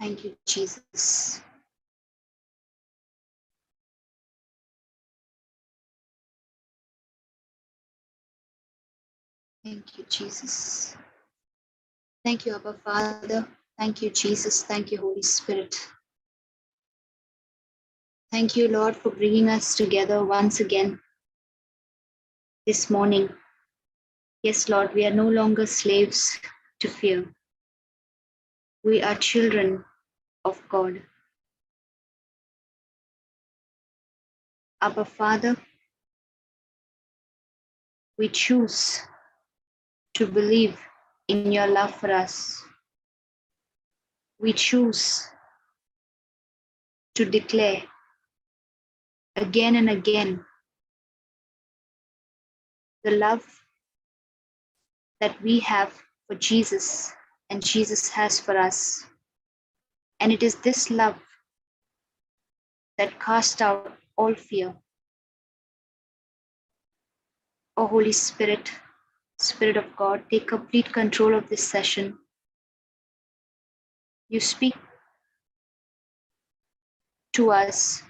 Thank you, Jesus. Thank you, Jesus. Thank you, Abba Father. Thank you, Jesus. Thank you, Holy Spirit. Thank you, Lord, for bringing us together once again this morning. Yes, Lord, we are no longer slaves to fear. We are children of God. Abba Father, we choose to believe in your love for us. We choose to declare again and again the love that we have for Jesus and Jesus has for us. And it is this love that casts out all fear. O Holy Spirit, Spirit of God, take complete control of this session. You speak to us.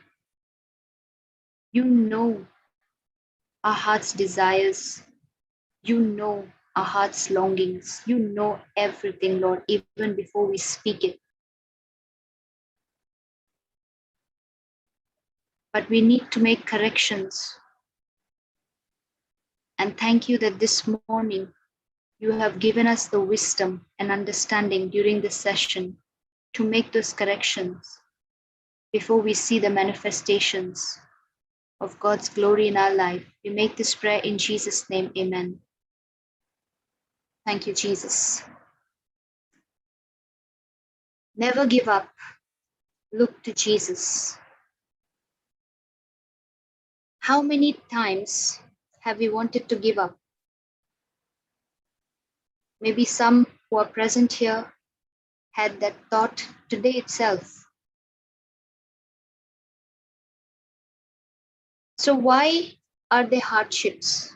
You know our heart's desires. You know our heart's longings. You know everything, Lord, even before we speak it. But we need to make corrections. And thank you that this morning you have given us the wisdom and understanding during this session to make those corrections before we see the manifestations of God's glory in our life. We make this prayer in Jesus' name, amen. Thank you, Jesus. Never give up. Look to Jesus. How many times have we wanted to give up? Maybe some who are present here had that thought today itself. So why are there hardships?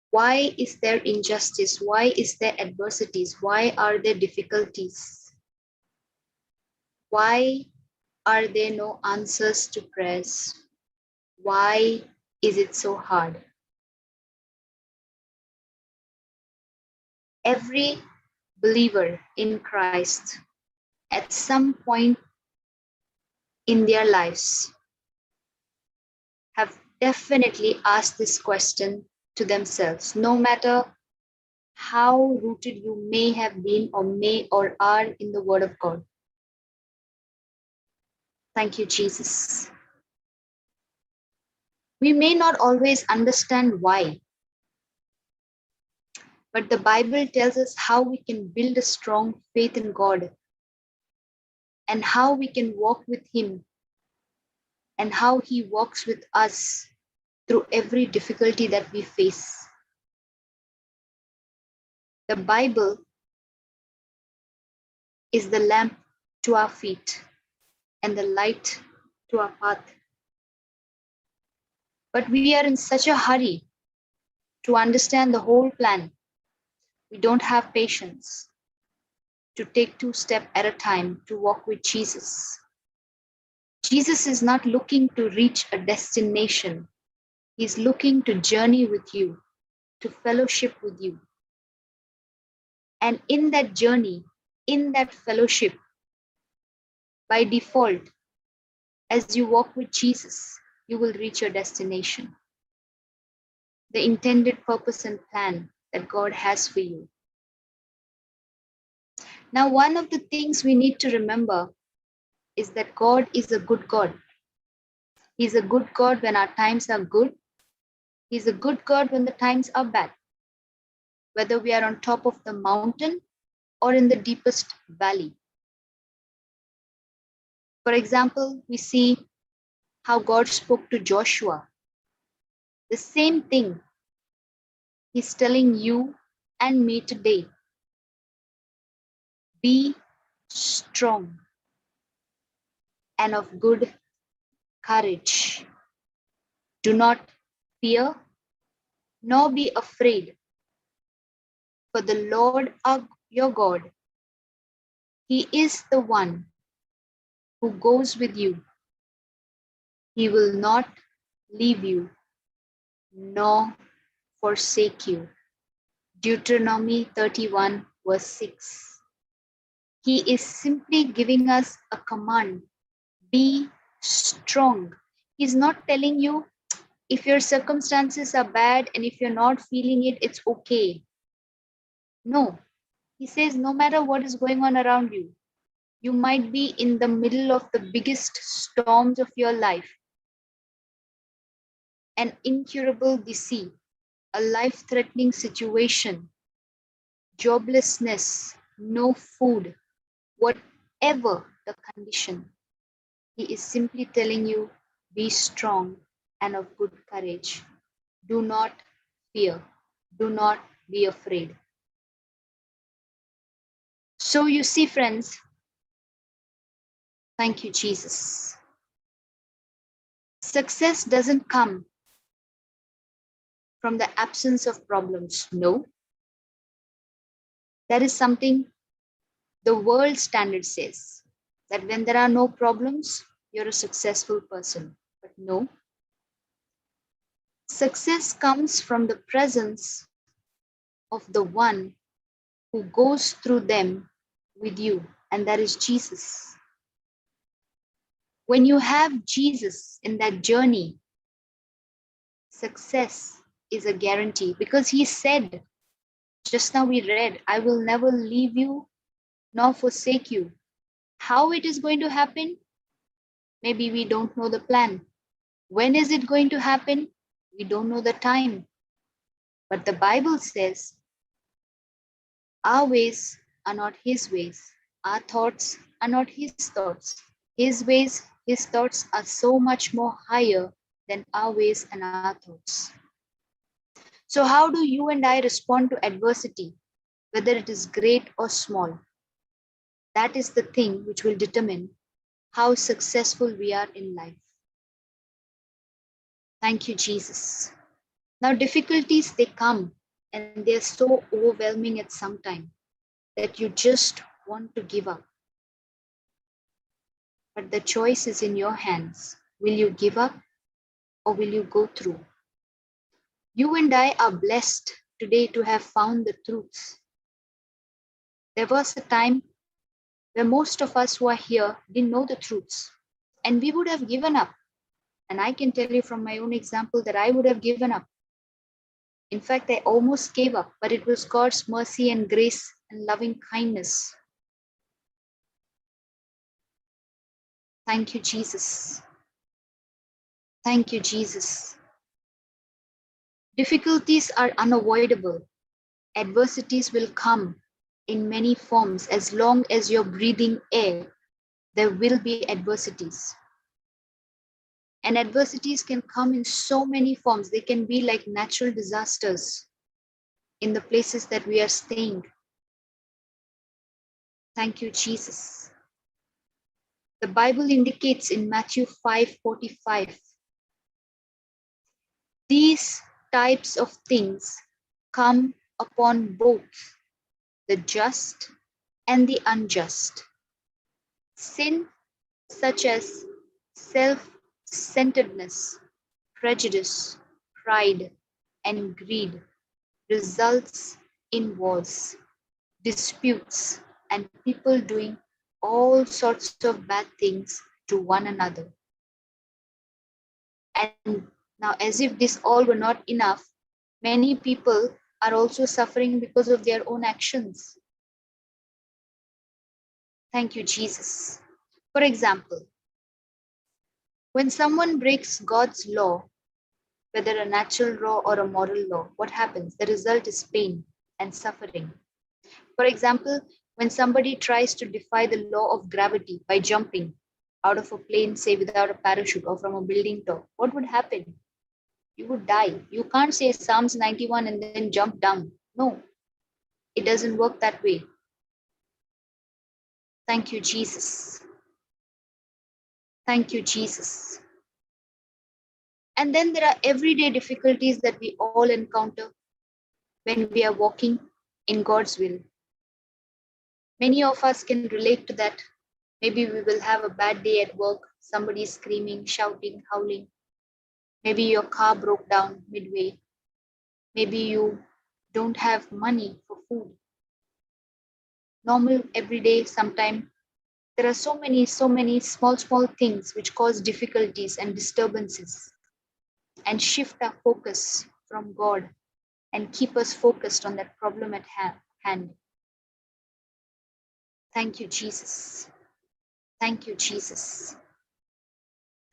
Why is there injustice? Why is there adversities? Why are there difficulties? Why are there no answers to prayers? Why is it so hard? Every believer in Christ at some point in their lives have definitely asked this question to themselves, no matter how rooted you may have been or are in the Word of God. Thank you, Jesus. We may not always understand why, but the Bible tells us how we can build a strong faith in God and how we can walk with Him and how He walks with us through every difficulty that we face. The Bible is the lamp to our feet and the light to our path. But we are in such a hurry to understand the whole plan. We don't have patience to take 2 steps at a time to walk with Jesus. Jesus is not looking to reach a destination. He's looking to journey with you, to fellowship with you. And in that journey, in that fellowship, by default, as you walk with Jesus, you will reach your destination. The intended purpose and plan that God has for you. Now, one of the things we need to remember is that God is a good God. He's a good God when our times are good. He's a good God when the times are bad. Whether we are on top of the mountain or in the deepest valley. For example, we see how God spoke to Joshua. The same thing He's telling you and me today. Be strong and of good courage. Do not fear, nor be afraid. For the Lord your God, He is the one who goes with you. He will not leave you nor forsake you. Deuteronomy 31 verse 6. He is simply giving us a command. Be strong. He's not telling you if your circumstances are bad and if you're not feeling it, it's okay. No. He says no matter what is going on around you, you might be in the middle of the biggest storms of your life, an incurable disease, a life-threatening situation, joblessness, no food, whatever the condition. He is simply telling you, be strong and of good courage. Do not fear. Do not be afraid. So you see, friends, thank you, Jesus. Success doesn't come from the absence of problems. No. That is something the world standard says, that when there are no problems, you're a successful person. But no. Success comes from the presence of the one who goes through them with you, and that is Jesus. When you have Jesus in that journey, success is a guarantee, because he said, just now we read, I will never leave you nor forsake you. How it is going to happen? Maybe we don't know the plan. When is it going to happen? We don't know the time. But the Bible says, our ways are not his ways. Our thoughts are not his thoughts. His ways, his thoughts are so much more higher than our ways and our thoughts. So how do you and I respond to adversity, whether it is great or small? That is the thing which will determine how successful we are in life. Thank you, Jesus. Now, difficulties, they come and they're so overwhelming at some time that you just want to give up. But the choice is in your hands. Will you give up or will you go through? You and I are blessed today to have found the truths. There was a time where most of us who are here didn't know the truths, and we would have given up. And I can tell you from my own example that I would have given up. In fact, I almost gave up, but it was God's mercy and grace and loving kindness. Thank you, Jesus. Thank you, Jesus. Difficulties are unavoidable. Adversities will come in many forms. As long as you're breathing air, there will be adversities. And adversities can come in so many forms. They can be like natural disasters in the places that we are staying. Thank you, Jesus. The Bible indicates in Matthew 5:45, these types of things come upon both the just and the unjust. Sin such as self-centeredness, prejudice, pride, and greed results in wars, disputes, and people doing all sorts of bad things to one another. And now, as if this all were not enough, many people are also suffering because of their own actions. Thank you, Jesus. For example, when someone breaks God's law, whether a natural law or a moral law, what happens? The result is pain and suffering. For example, when somebody tries to defy the law of gravity by jumping out of a plane, say without a parachute, or from a building top, what would happen? You would die. You can't say Psalms 91 and then jump down. No, it doesn't work that way. Thank you, Jesus. Thank you, Jesus. And then there are everyday difficulties that we all encounter when we are walking in God's will. Many of us can relate to that. Maybe we will have a bad day at work, somebody screaming, shouting, howling. Maybe your car broke down midway. Maybe you don't have money for food. Normal, everyday, sometime. There are so many small things which cause difficulties and disturbances and shift our focus from God and keep us focused on that problem at hand. Thank you, Jesus. Thank you, Jesus.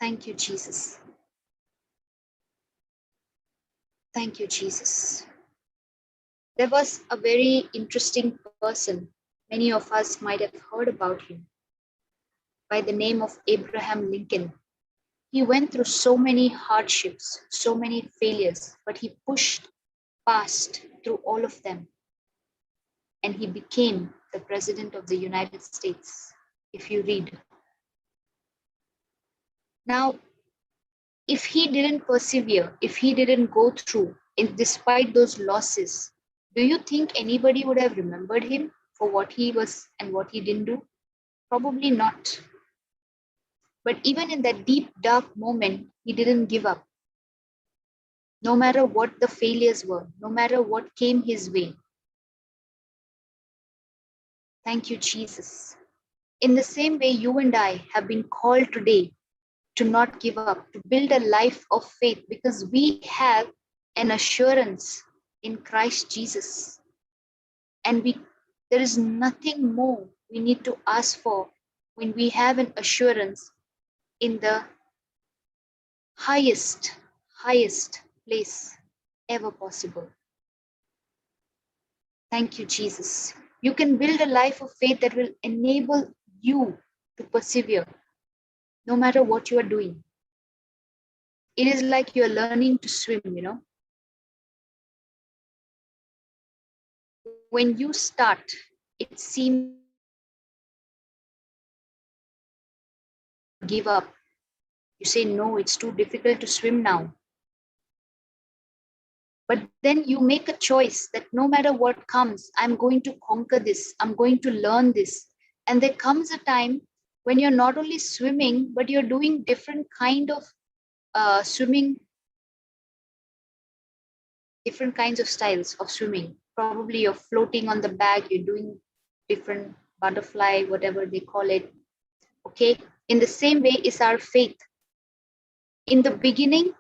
Thank you, Jesus. Thank you, Jesus. There was a very interesting person. Many of us might have heard about him by the name of Abraham Lincoln. He went through so many hardships, so many failures, but he pushed past through all of them and he became the President of the United States, if you read. Now, if he didn't persevere, if he didn't go through, despite those losses, do you think anybody would have remembered him for what he was and what he didn't do? Probably not. But even in that deep, dark moment, he didn't give up. No matter what the failures were, no matter what came his way. Thank you, Jesus. In the same way, you and I have been called today to not give up, to build a life of faith because we have an assurance in Christ Jesus. And there is nothing more we need to ask for when we have an assurance in the highest place ever possible. Thank you, Jesus. You can build a life of faith that will enable you to persevere no matter what you are doing. It is like you're learning to swim, When you start, it seems give up. You say, no, it's too difficult to swim now. But then you make a choice that no matter what comes, I'm going to conquer this. I'm going to learn this. And there comes a time when you're not only swimming, but you're doing different kind of swimming, different kinds of styles of swimming. Probably you're floating on the back, you're doing different butterfly, whatever they call it. Okay. In the same way is our faith. In the beginning,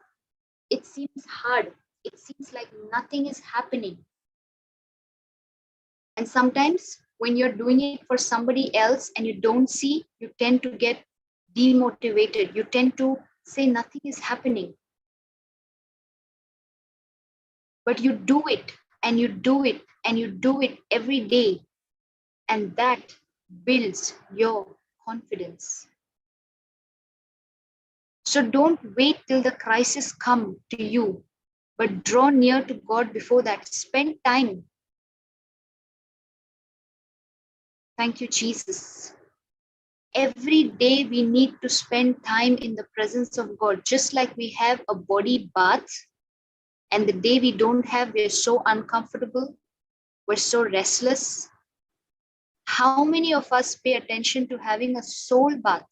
it seems hard. It seems like nothing is happening. And sometimes when you're doing it for somebody else and you don't see, you tend to get demotivated. You tend to say nothing is happening. But you do it and you do it and you do it every day. And that builds your confidence. So don't wait till the crisis come to you, but draw near to God before that. Spend time. Thank you, Jesus. Every day we need to spend time in the presence of God, just like we have a body bath. And the day we don't have, we're so uncomfortable, we're so restless. How many of us pay attention to having a soul bath?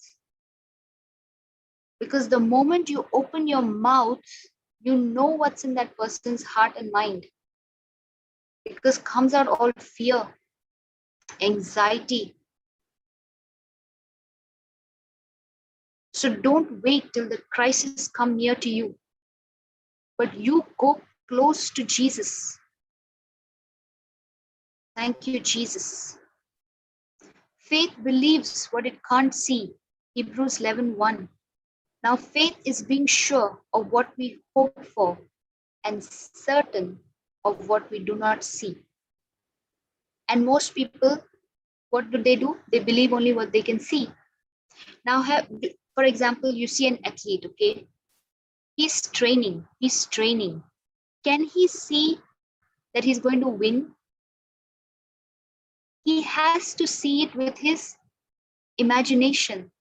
Because the moment you open your mouth, you know what's in that person's heart and mind. Because comes out all fear, anxiety. So don't wait till the crisis come near to you, but you go close to Jesus. Thank you, Jesus. Faith believes what it can't see. Hebrews 11:1. Now faith is being sure of what we hope for and certain of what we do not see. And most people, what do? They believe only what they can see. Now, for example, you see an athlete, okay? He's training. Can he see that he's going to win? He has to see it with his imagination,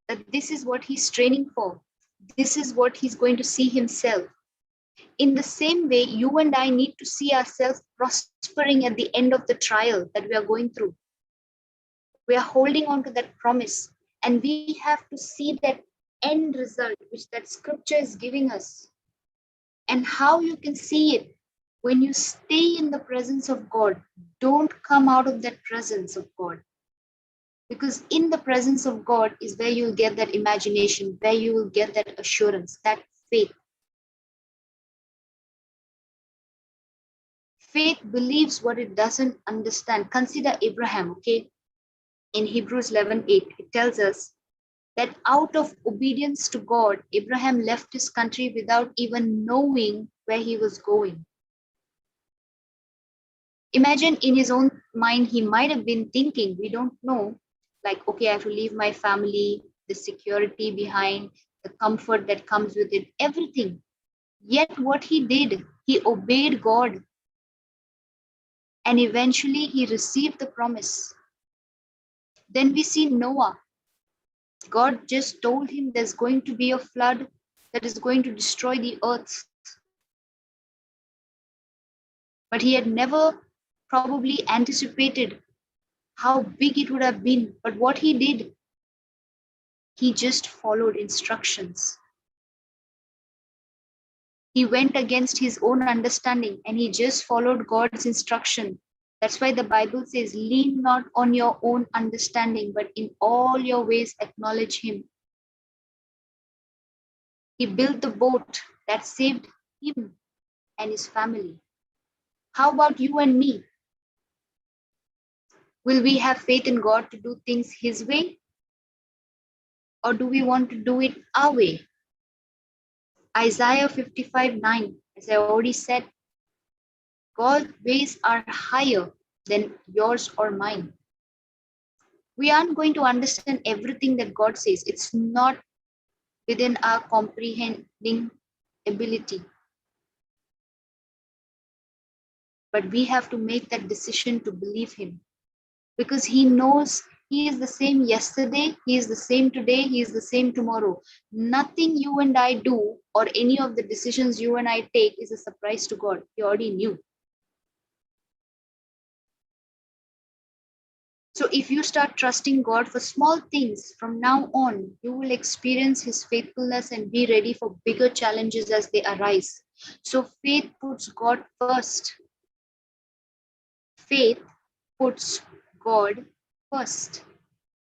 that this is what he's training for. This is what he's going to see himself. In the same way, you and I need to see ourselves prospering at the end of the trial that we are going through. We are holding on to that promise. And we have to see that end result which that scripture is giving us. And how you can see it when you stay in the presence of God. Don't come out of that presence of God. Because in the presence of God is where you'll get that imagination, where you will get that assurance, that faith. Faith believes what it doesn't understand. Consider Abraham, okay? In Hebrews 11:8, it tells us that out of obedience to God, Abraham left his country without even knowing where he was going. Imagine in his own mind, he might have been thinking, we don't know, like, okay, I have to leave my family, the security behind, the comfort that comes with it, everything. Yet what he did, he obeyed God. And eventually he received the promise. Then we see Noah. God just told him there's going to be a flood that is going to destroy the earth. But he had never probably anticipated how big it would have been. But what he did, he just followed instructions. He went against his own understanding and he just followed God's instruction. That's why the Bible says, lean not on your own understanding, but in all your ways acknowledge him. He built the boat that saved him and his family. How about you and me? Will we have faith in God to do things his way? Or do we want to do it our way? Isaiah 55:9, as I already said, God's ways are higher than yours or mine. We aren't going to understand everything that God says. It's not within our comprehending ability. But we have to make that decision to believe him. Because he knows he is the same yesterday, he is the same today, he is the same tomorrow. Nothing you and I do or any of the decisions you and I take is a surprise to God. He already knew. So if you start trusting God for small things from now on, you will experience his faithfulness and be ready for bigger challenges as they arise. So faith puts God first. Faith puts God first.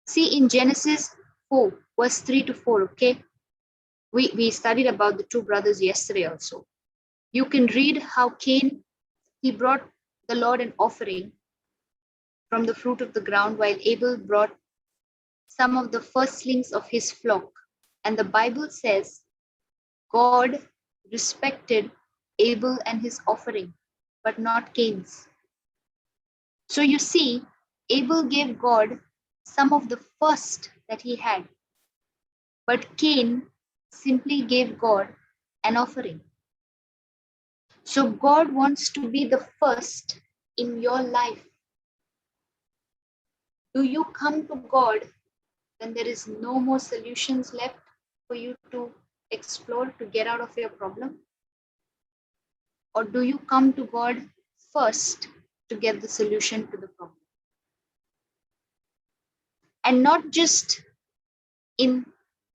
See in Genesis 4, verse 3 to 4, okay? We studied about the two brothers yesterday also. You can read how Cain, he brought the Lord an offering from the fruit of the ground, while Abel brought some of the firstlings of his flock. And the Bible says God respected Abel and his offering, but not Cain's. So you see, Abel gave God some of the first that he had, but Cain simply gave God an offering. So God wants to be the first in your life. Do you come to God when there is no more solutions left for you to explore to get out of your problem? Or do you come to God first to get the solution to the problem? And not just in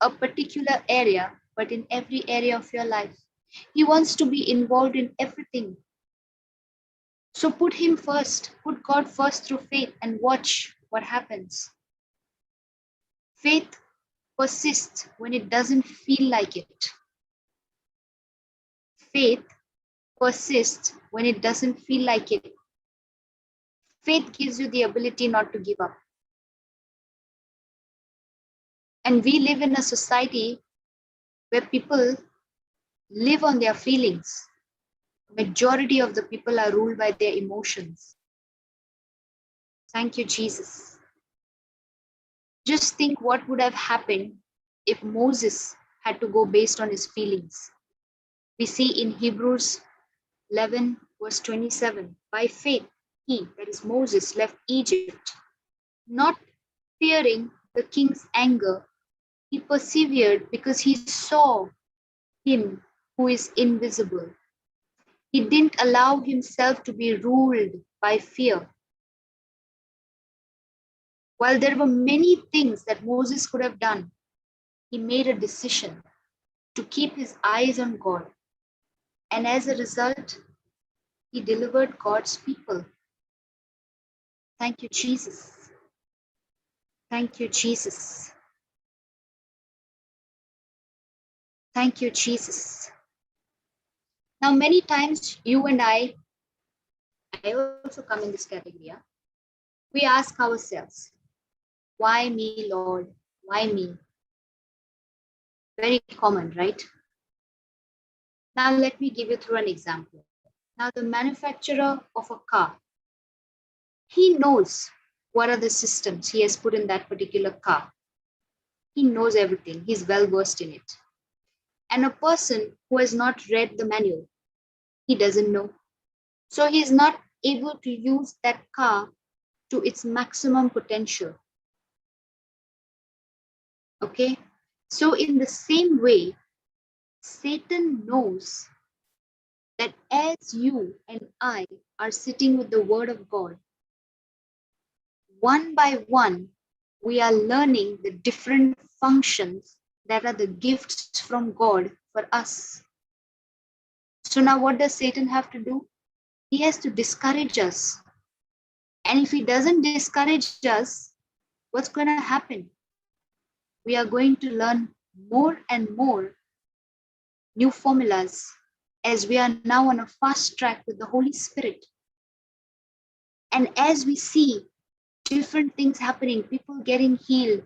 a particular area, but in every area of your life. He wants to be involved in everything. So put him first, put God first through faith and watch what happens. Faith persists when it doesn't feel like it. Faith persists when it doesn't feel like it. Faith gives you the ability not to give up. And we live in a society where people live on their feelings. Majority of the people are ruled by their emotions. Thank you, Jesus. Just think what would have happened if Moses had to go based on his feelings. We see in Hebrews 11, verse 27, by faith, he, that is Moses, left Egypt, not fearing the king's anger. He persevered because he saw him who is invisible. He didn't allow himself to be ruled by fear. While there were many things that Moses could have done, he made a decision to keep his eyes on God. And as a result, he delivered God's people. Thank you, Jesus. Thank you, Jesus. Thank you, Jesus. Now, many times you and I also come in this category. Yeah? We ask ourselves, why me, Lord? Why me? Very common, right? Now, let me give you through an example. Now, the manufacturer of a car, he knows what are the systems he has put in that particular car. He knows everything. He's well versed in it. And a person who has not read the manual, he doesn't know. So he's not able to use that car to its maximum potential. Okay? So in the same way, Satan knows that as you and I are sitting with the Word of God, one by one, we are learning the different functions that are the gifts from God for us. So now what does Satan have to do? He has to discourage us. And if he doesn't discourage us, what's going to happen? We are going to learn more and more new formulas as we are now on a fast track with the Holy Spirit. And as we see different things happening, people getting healed,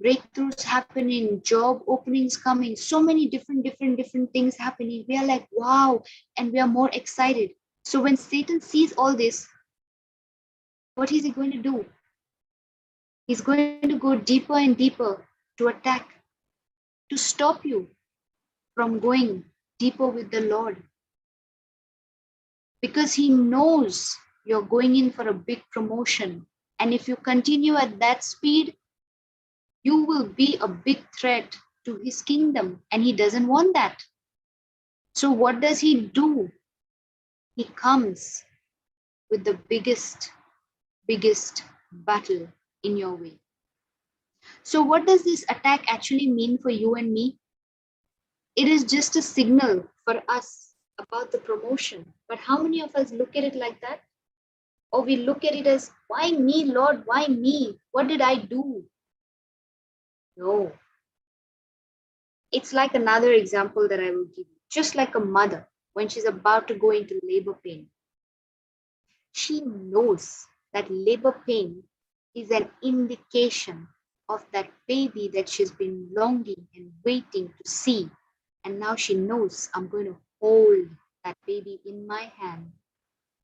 breakthroughs happening, job openings coming, so many different things happening, we are like, wow, and we are more excited. So when Satan sees all this, what is he going to do? He's going to go deeper and deeper to attack, to stop you from going deeper with the Lord. Because he knows you're going in for a big promotion. And if you continue at that speed, you will be a big threat to his kingdom. And he doesn't want that. So what does he do? He comes with the biggest battle in your way. So what does this attack actually mean for you and me? It is just a signal for us about the promotion. But how many of us look at it like that? Or we look at it as, why me, Lord? Why me? What did I do? No. It's like another example that I will give you. Just like a mother, when she's about to go into labor pain, she knows that labor pain is an indication of that baby that she's been longing and waiting to see. And now she knows, I'm going to hold that baby in my hand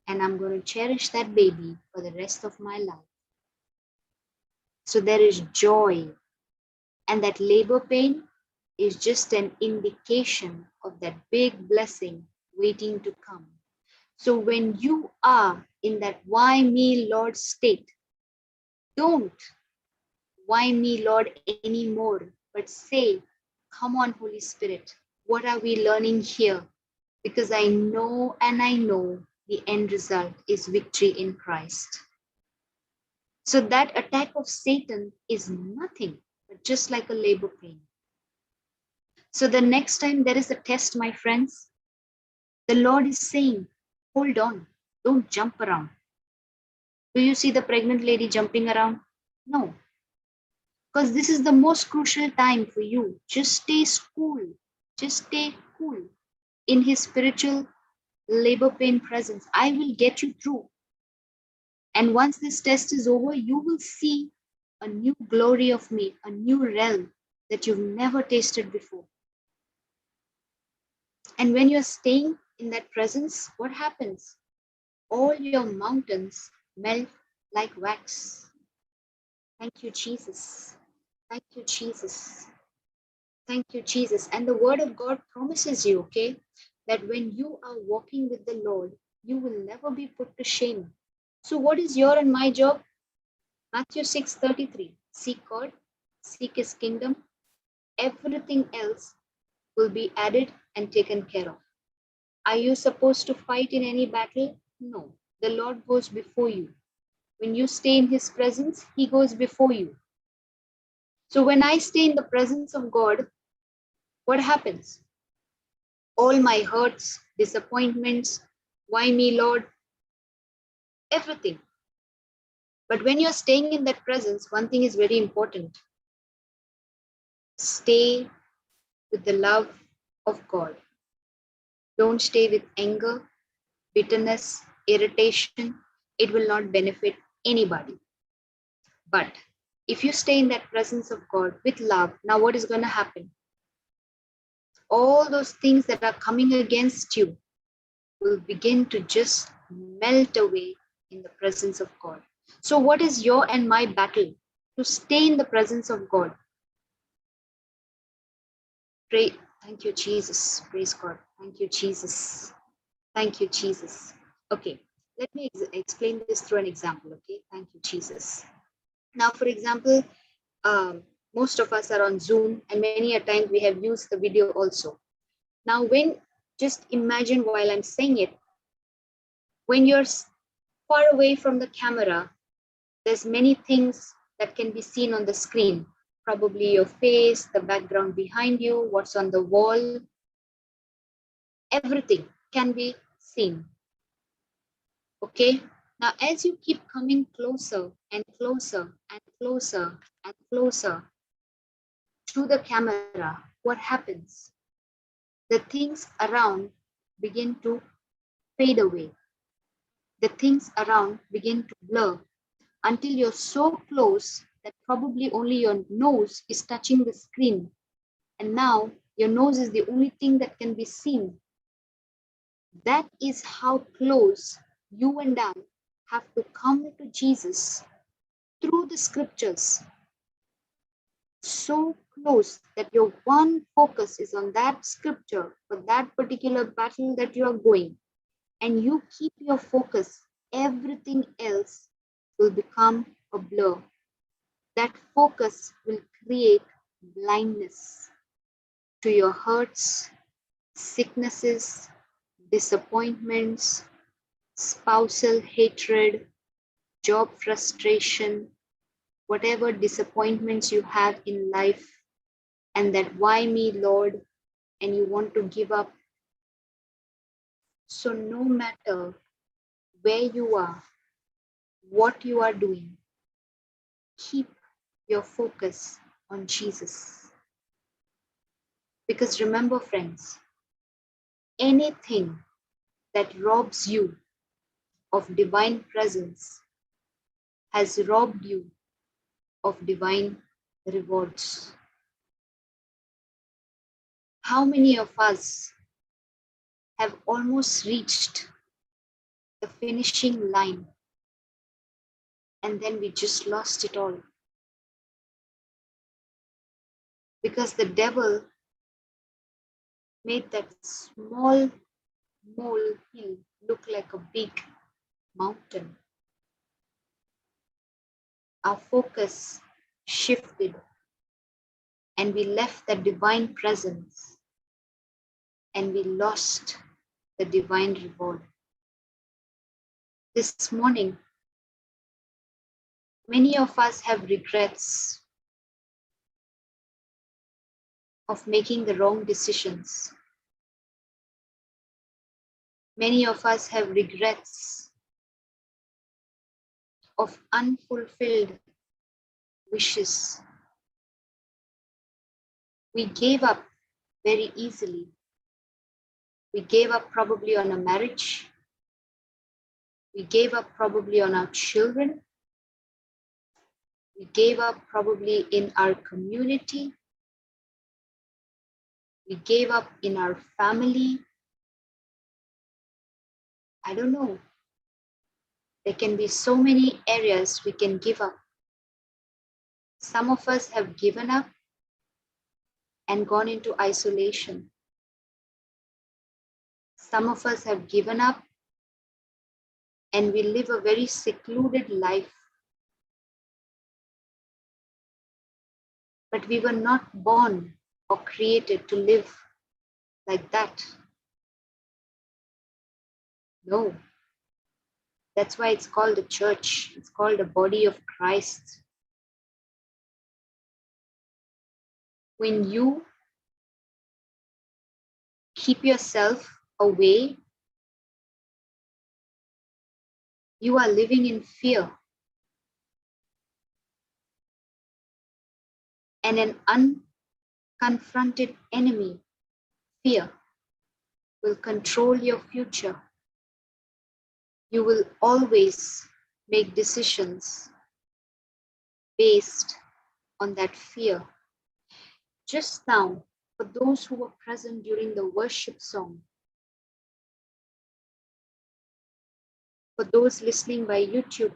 and I'm going to cherish that baby for the rest of my life. So there is joy, and that labor pain is just an indication of that big blessing waiting to come. So when you are in that why me, Lord state, don't why me, Lord anymore, but say, come on, Holy Spirit, what are we learning here? Because I know and I know the end result is victory in Christ. So that attack of Satan is nothing but just like a labor pain. So the next time there is a test, my friends, the Lord is saying, hold on, don't jump around. Do you see the pregnant lady jumping around? No. Because this is the most crucial time for you. Just stay cool. Just stay cool in his spiritual labor pain presence. I will get you through. And once this test is over, you will see a new glory of me, a new realm that you've never tasted before. And when you're staying in that presence, what happens? All your mountains melt like wax. Thank you, Jesus. Thank you, Jesus. Thank you, Jesus. And the word of God promises you, okay, that when you are walking with the Lord, you will never be put to shame. So what is your and my job? Matthew 6:33. Seek God, seek his kingdom. Everything else will be added and taken care of. Are you supposed to fight in any battle? No. The Lord goes before you. When you stay in his presence, he goes before you. So when I stay in the presence of God, what happens? All my hurts, disappointments, why me, Lord, everything. But when you're staying in that presence, one thing is very important. Stay with the love of God. Don't stay with anger, bitterness, irritation. It will not benefit anybody. But if you stay in that presence of God with love, now what is going to happen? All those things that are coming against you will begin to just melt away in the presence of God. So what is your and my battle? To stay in the presence of God. Pray. Thank you, Jesus. Praise God. Thank you, Jesus. Thank you, Jesus. Okay, let me explain this through an example. Okay, thank you, Jesus. Now, for example, most of us are on Zoom, and many a time we have used the video also. Now, just imagine while I'm saying it, when you're far away from the camera, there's many things that can be seen on the screen. Probably your face, the background behind you, what's on the wall. Everything can be seen. Okay? Now, as you keep coming closer and closer and closer and closer to the camera, what happens? The things around begin to fade away. The things around begin to blur until you're so close that probably only your nose is touching the screen. And now your nose is the only thing that can be seen. That is how close you and I have to come to Jesus through the scriptures. So close that your one focus is on that scripture for that particular battle that you are going, and you keep your focus, everything else will become a blur. That focus will create blindness to your hurts, sicknesses, disappointments, spousal hatred, job frustration, whatever disappointments you have in life, and that why me, Lord, and you want to give up. So no matter where you are, what you are doing, keep your focus on Jesus. Because remember, friends, anything that robs you of divine presence has robbed you of divine rewards. How many of us have almost reached the finishing line and then we just lost it all? Because the devil made that small molehill look like a big mountain. Our focus shifted and we left the divine presence and we lost the divine reward. This morning, many of us have regrets of making the wrong decisions. Many of us have regrets of unfulfilled wishes. We gave up very easily. We gave up probably on a marriage. We gave up probably on our children. We gave up probably in our community. We gave up in our family. I don't know. There can be so many areas we can give up. Some of us have given up and gone into isolation. Some of us have given up and we live a very secluded life. But we were not born or created to live like that. No. That's why it's called a church. It's called a body of Christ. When you keep yourself away, you are living in fear. And an unconfronted enemy, fear, will control your future. You will always make decisions based on that fear. Just now, for those who were present during the worship song, for those listening by YouTube,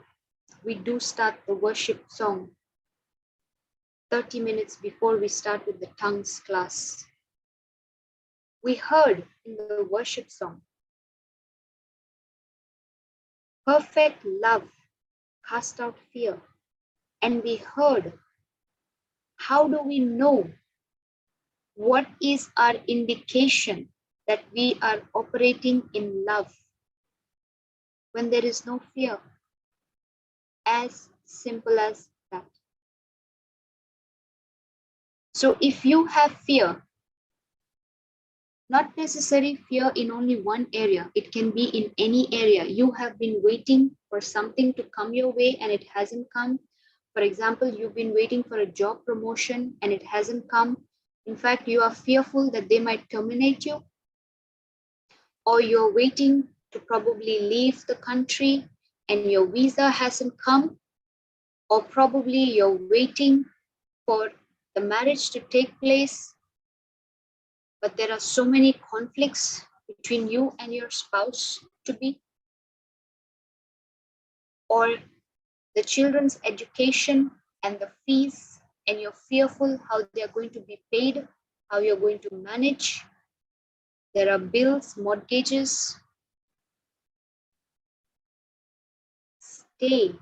we do start the worship song 30 minutes before we start with the tongues class. We heard in the worship song, perfect love cast out fear. And we heard, how do we know? What is our indication that we are operating in love when there is no fear? As simple as that. So if you have fear, not necessarily fear in only one area, it can be in any area. You have been waiting for something to come your way and it hasn't come. For example, you've been waiting for a job promotion and it hasn't come. In fact, you are fearful that they might terminate you, or you're waiting to probably leave the country and your visa hasn't come, or probably you're waiting for the marriage to take place, but there are so many conflicts between you and your spouse to be, or the children's education and the fees, and you're fearful how they're going to be paid, how you're going to manage. There are bills, mortgages. Stay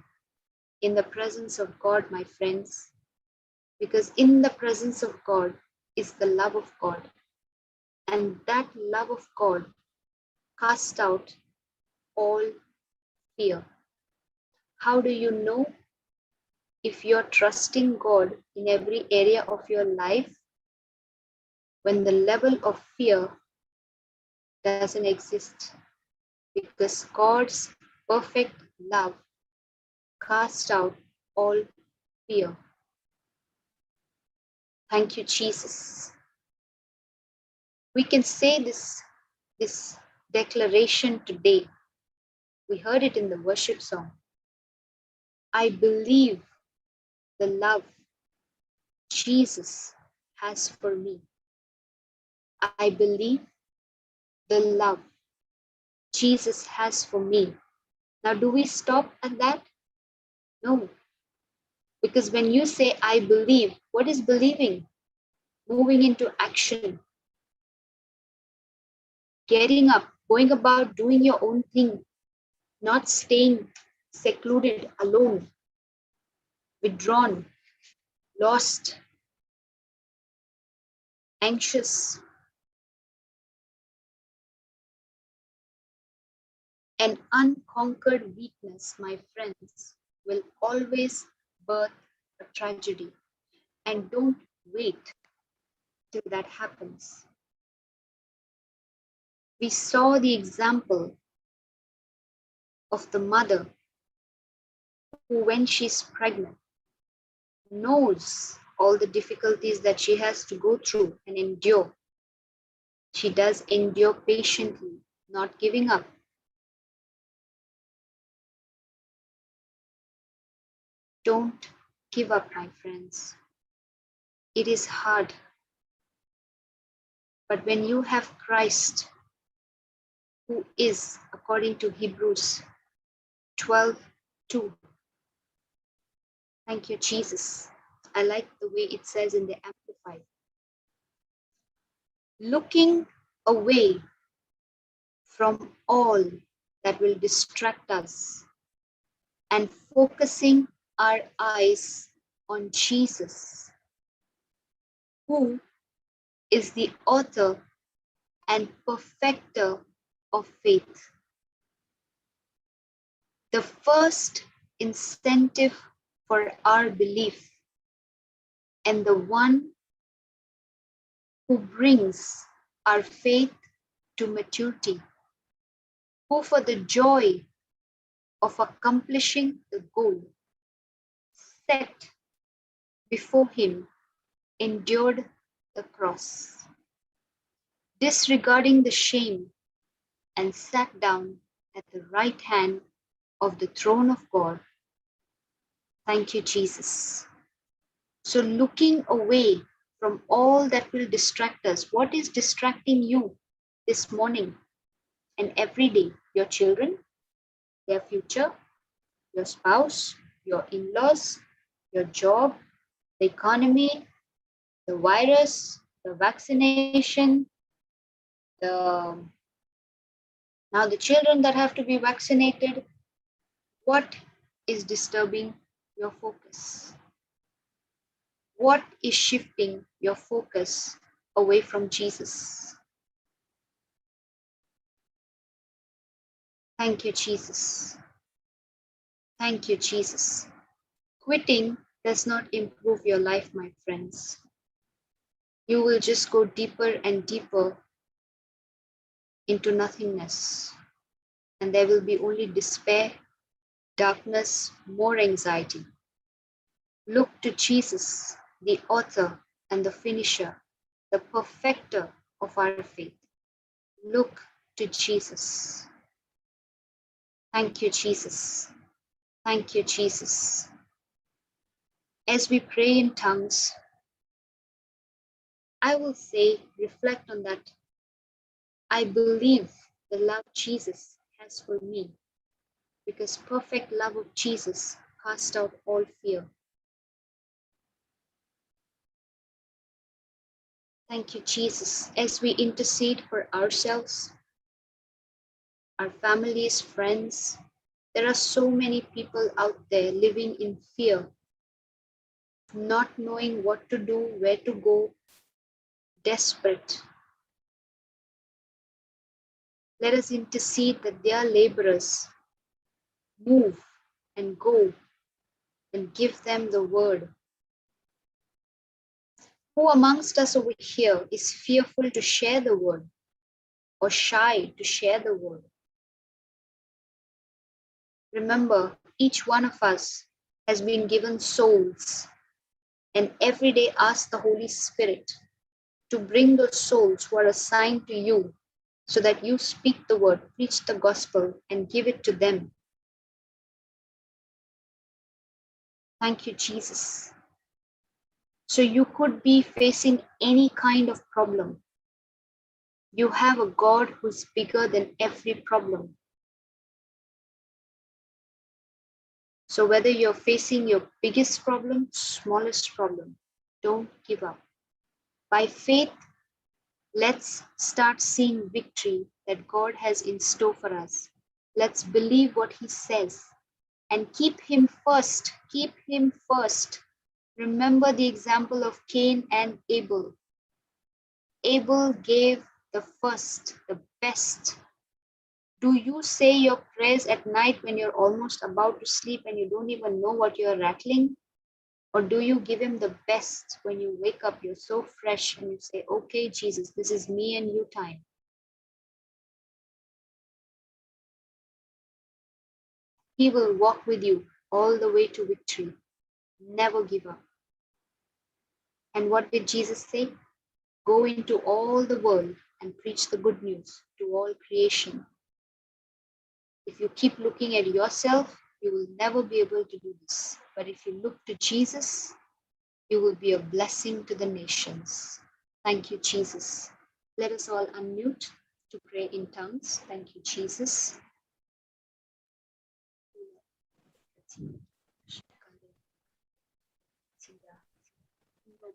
in the presence of God, my friends, because in the presence of God is the love of God. And that love of God casts out all fear. How do you know if you're trusting God in every area of your life? When the level of fear doesn't exist, because God's perfect love casts out all fear. Thank you, Jesus. We can say this declaration today. We heard it in the worship song. I believe the love Jesus has for me. I believe the love Jesus has for me. Now, do we stop at that? No. Because when you say, I believe, what is believing? Moving into action. Getting up, going about doing your own thing, not staying secluded, alone, withdrawn, lost, anxious. An unconquered weakness, my friends, will always birth a tragedy. And don't wait till that happens. We saw the example of the mother who, when she's pregnant, knows all the difficulties that she has to go through and endure. She does endure patiently, not giving up. Don't give up, my friends. It is hard. But when you have Christ, who is, according to Hebrews 12:2, thank you, Jesus. I like the way it says in the Amplified. Looking away from all that will distract us and focusing our eyes on Jesus, who is the author and perfecter of faith. the first incentive for our belief, and the one who brings our faith to maturity, who for the joy of accomplishing the goal set before him endured the cross, disregarding the shame, and sat down at the right hand of the throne of God. Thank you, Jesus. So looking away from all that will distract us, what is distracting you this morning and every day? Your children, their future, your spouse, your in-laws, your job, the economy, the virus, the vaccination, now the children that have to be vaccinated. What is disturbing your focus? What is shifting your focus away from Jesus? Thank you, Jesus. Thank you, Jesus. Quitting does not improve your life, my friends. You will just go deeper and deeper into nothingness, and there will be only despair, darkness, more anxiety. Look to Jesus, the author and the finisher, the perfecter of our faith. Look to Jesus. Thank you, Jesus. Thank you, Jesus. As we pray in tongues, I will say, reflect on that. I believe the love Jesus has for me, because perfect love of Jesus casts out all fear. Thank you, Jesus. As we intercede for ourselves, our families, friends, there are so many people out there living in fear, not knowing what to do, where to go, desperate. Let us intercede that their laborers move and go and give them the word. Who amongst us over here is fearful to share the word or shy to share the word? Remember, each one of us has been given souls, and every day ask the Holy Spirit to bring those souls who are assigned to you, so that you speak the word, preach the gospel, and give it to them. Thank you, Jesus. So you could be facing any kind of problem. You have a God who's bigger than every problem. So whether you're facing your biggest problem, smallest problem, don't give up. By faith, let's start seeing victory that God has in store for us. Let's believe what he says and keep him first. Keep him first. Remember the example of Cain and Abel. Abel gave the first, the best. Do you say your prayers at night when you're almost about to sleep and you don't even know what you're rattling? Or do you give him the best when you wake up, you're so fresh and you say, okay, Jesus, this is me and you time. He will walk with you all the way to victory. Never give up. And what did Jesus say? Go into all the world and preach the good news to all creation. If you keep looking at yourself, you will never be able to do this. But if you look to Jesus, you will be a blessing to the nations. Thank you, Jesus. Let us all unmute to pray in tongues. Thank you, Jesus.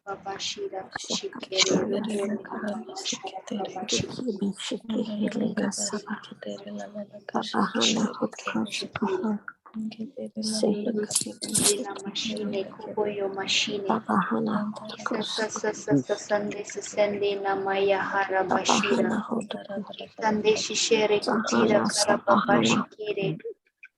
Baba Shira Shikere machine Kuboyo machine Sande Sende Namaya Harabashira Sande Shishere Kutira Karababa Shikere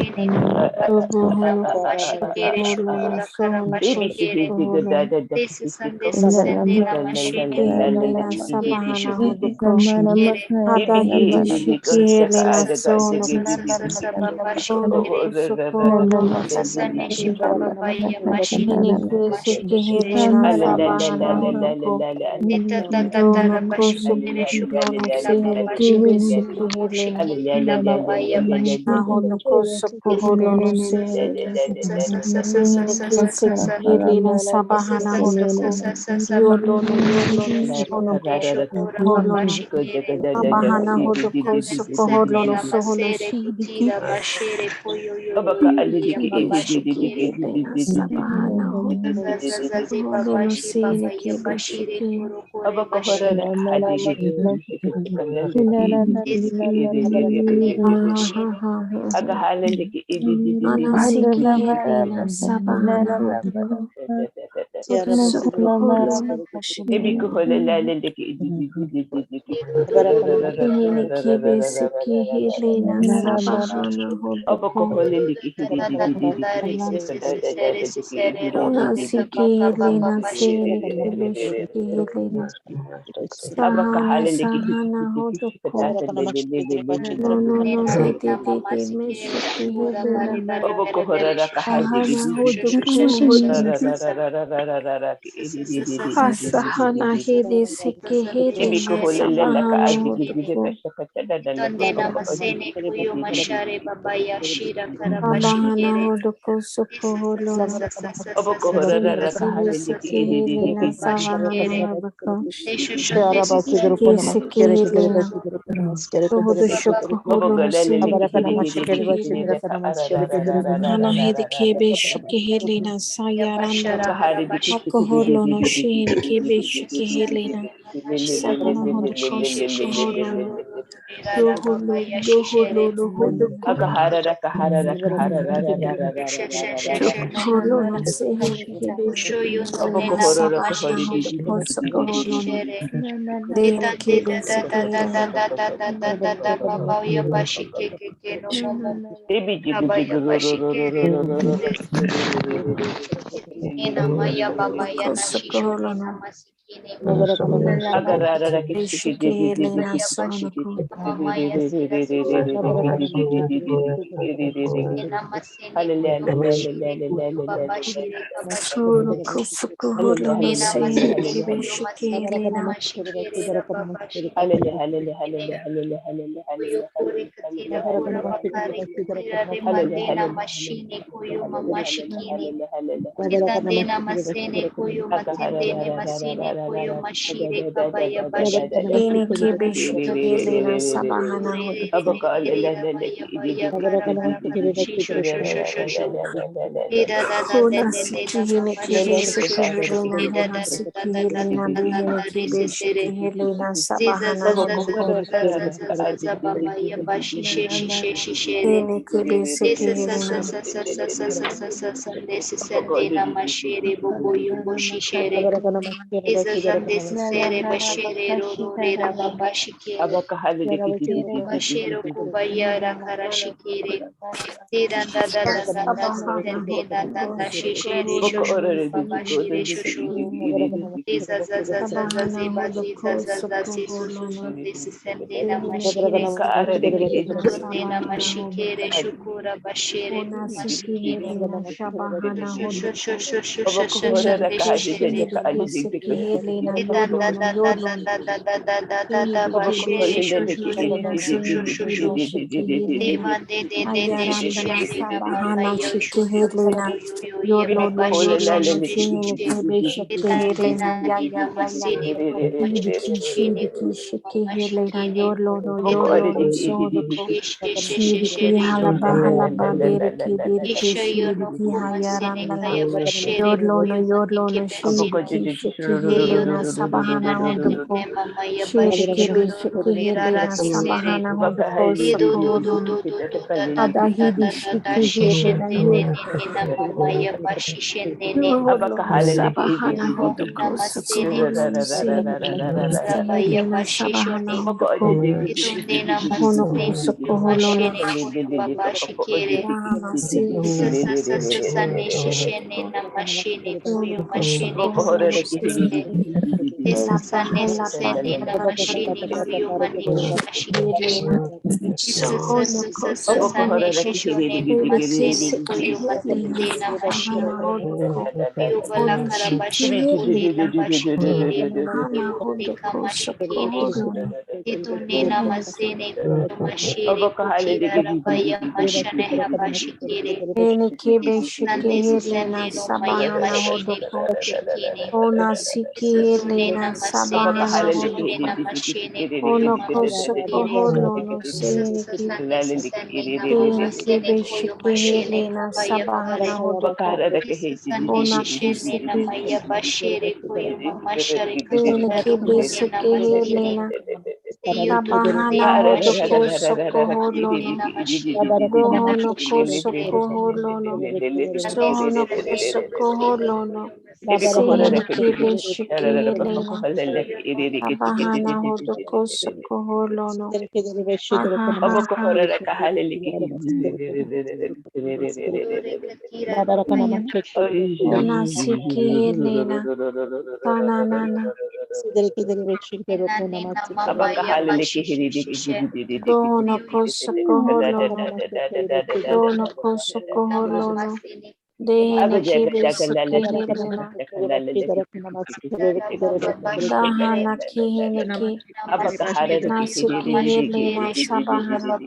bashine bakatira babashikere shukura karabashikere desi sande sendera mashine bakashikere shukura shikere Hada hidi shiki helena sono sasa sono babashikere kusukolo no sasane shiba babaya bashine hine kuru kesiki bashikere helena shukura sabahana hodoko Dita tata dono tara bashikere kusukolo shukura sihine babashikere kibisiki bobo helena shikere babaya bashikere ahono kusukolo no sihine hine kesiki helena sabahana hodoko yolono sono holono sabahana hodoko sukoholono sohono shihidiki kibishiki helena sabahana hodoko holono sihine kibishiki Anasiki helena sabahana hodoko sukoholono hine kibisiki helena sabahana hodoko Onasiki helena sihine kibishiki helena sahana hodoko no hede meshiki helena sahana hodoko holona asahana hede siki helena sabahana hodoko Tonde namasene kuyo mashare babaya shira sabahana karabashikere. hodoko suko holona hine kibisiki helena sabahana Bashikere. hodoko Desho shondesi kesiki helena Sohodo shoko holono sihine kibishiki helena Hana hede kebe shiki helena sayaranda Yabashara Hako karabashikere. holono shihine kebe shiki helena Sahana hodo kosuko holono Doholono hodoko Holono sihine kebe shiki helena Sabahana hodo kosuko holono Dene kebe shiki helena Baba yabashike no momo Abaya bashikere Nina maya baba yana Kosuko shisho nina holono masikini momo Shiki helena maya sonoko bashikere mama ya sira sisa nina masene kuyo mashire kuyo baba shire baba Solo shikere kusuko holono nina sihine masene kebe kuyo shiki masene helena mashikere baba shire kuyo kure katira kura bakari katira remandena mashine kuyo mama shikini Nitandena masene koyo matendene masene koyo mashire kabaya bashikere. Dene kebe shiki helena sabahana Ure re re hodoko re re re ra baya baya kara kara kara shisho sho sho sho sho. E da da da de Hona de de siki da hene baba kebe sho sho shiki sho sho sho. helena E da hona da da da siki da da helena da da da dehene da re kebe se se re. shiki helena Ziza sabahana za za za hodoko za za za za za za baba ya bashi she she she she she re. dene kebe shiki Desa sa helena sa sa sa sa sa sa sa sa sa desi sendena mashere bobo yumbo shishere. Desa zandesi sere bashere roro re rababa shikere. Bashero kubayara karashikere. Dida da da da da da sabahana sende da da hodoko da shishere sukoholo shosho baba sihine shire kebe shosho. shiki Diza za za za za sabahana ziba hodoko ziza za za zi su sukoholo su su desi sende na dehene mashire. kebe shiki helena Donde na sabahana mashikere hodoko shukura bashere Ona siki mashikere. helena shabahana Shosho hodoko shosho shosho shosho Dene deshe keshiki deke seki helena da da yolono da da da yolono da da da da da da hini da kebe bashere shiki shosho helena shosho shosho sihini shosho. kebe shiki helena Deva de de de de ayarandana shishere da baba sabahana yo shiki sho yo yo helena yo yo yo ye yolono baba she she yolono she she sihini she. kebe shiki Etande na helena ya dina ya ya ya masine kuyo hidiki mashine shidiki kuyo shiki mama helena shikine. yolono Etande yolono sodoko she she she she shidiki she re ro halaba ro ro ro halaba ro. dereke Isha yo no shidiki kuma sene hayarandana kaya bashere Yodlono kuyo matike yodlono besere. shiriki shiki Eyo helena no no no sabahana no no no hodoko ne mama ya bashi shiriki be shono no shiki ne rara helena sabahana hodoko sokoholo no. Adahi di shiki hele na yoni. Holo sabahana hodoko sokoholo no sehene ki hele na sabahana hodoko. Honoko sokoholo no. Dahana sehene honoko sokoholo no sehene. La bahela bahela Yelena Honoko Sohono Hedekisiki Helena Sabahana Hodoko Hona Shiki Helena Hana Hodoko Sokoholono Hene Kebe Shiki Helena Sabahana Hodoko Hona Siki Helena Sabahana Hodoko Honoko Sokoholono Seheniki Kebe Shiki Helena Sabahana Hodoko Hona Kisiki Hene Kebe Siki Helena Sabahana Hodoko Sokoholono Dohonoko Sokoholono Sohonoko Sokoholono Seheniki Beshiki Helena Sabahana Hodoko Sokoholono Ahahaha Ona Siki Helena Tananana Dohonoko Sokoholono Dohonoko Sokoholono Dehene Kibe Siki Helena Dahana Kiheneki Nasiki Helena Sabahana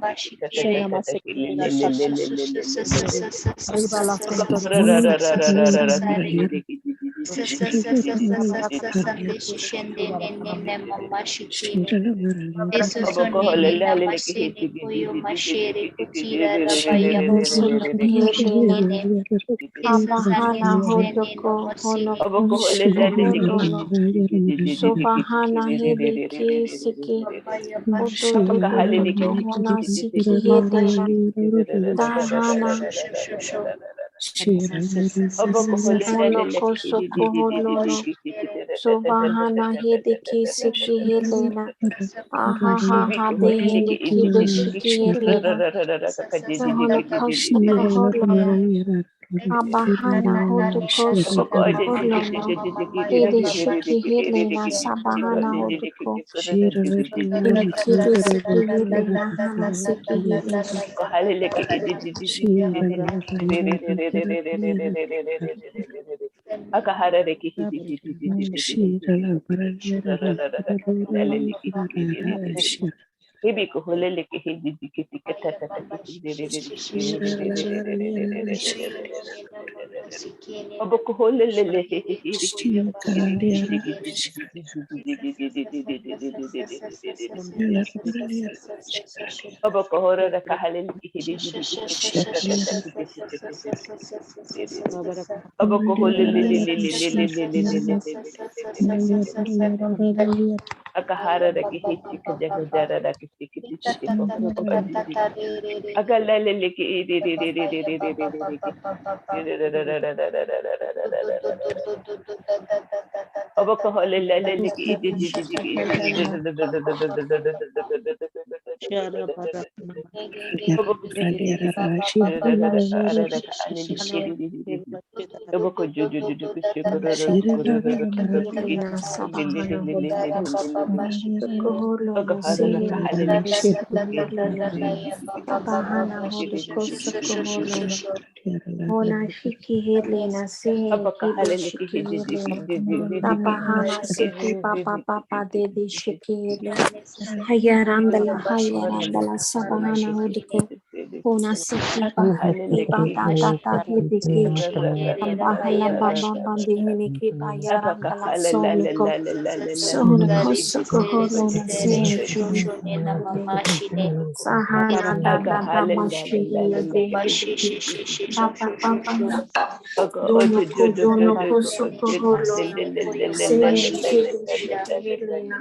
Besiki Helena Abahana Hodoko Honoko Sokoholono Sobahana Hedeki Siki Ododododo Hona Siki Helena Dahana Honoko Sokoholono Sobahana Hedeki Siki Helena Ahaha Dehene Kibe Shiki Helena Honoko Sokoholono Abahana Hodoko Sokoholono Dede Shiki Helena Sabahana Hodoko Ine Kibe Siki Helena Hana Siki Helena Helena Sabahana Hodoko Sokoholono Sehene Kibe Siki Helena Sabahana Hodoko Sokoholono Hona Shiki Helena Sehene Kibe Shiki Helena Sabahana Siki Papa Papa Dede Shiki Helena Hayarandala Sabahana Hodoko Ona siki bahiki banda tata hibiki bahala baba bandi hiniki bayara kala soliko soliko sokoholo na siniki sahana dada damashiri ya dehibiki baba baba dono kudono kusokoholo siniki bishiki hilina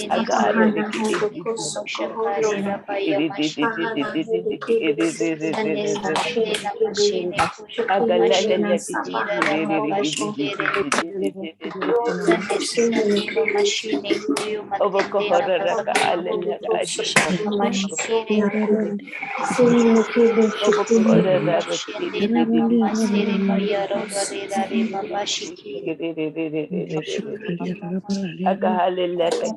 bahana hobo kusokoholo na ahana hibiki bisanena hibiki bihi Shukihana Sabahana Holiko Roma Sini Kiri Obokohoraka alelaka Sini Kiri Obokoraka Agahalelaka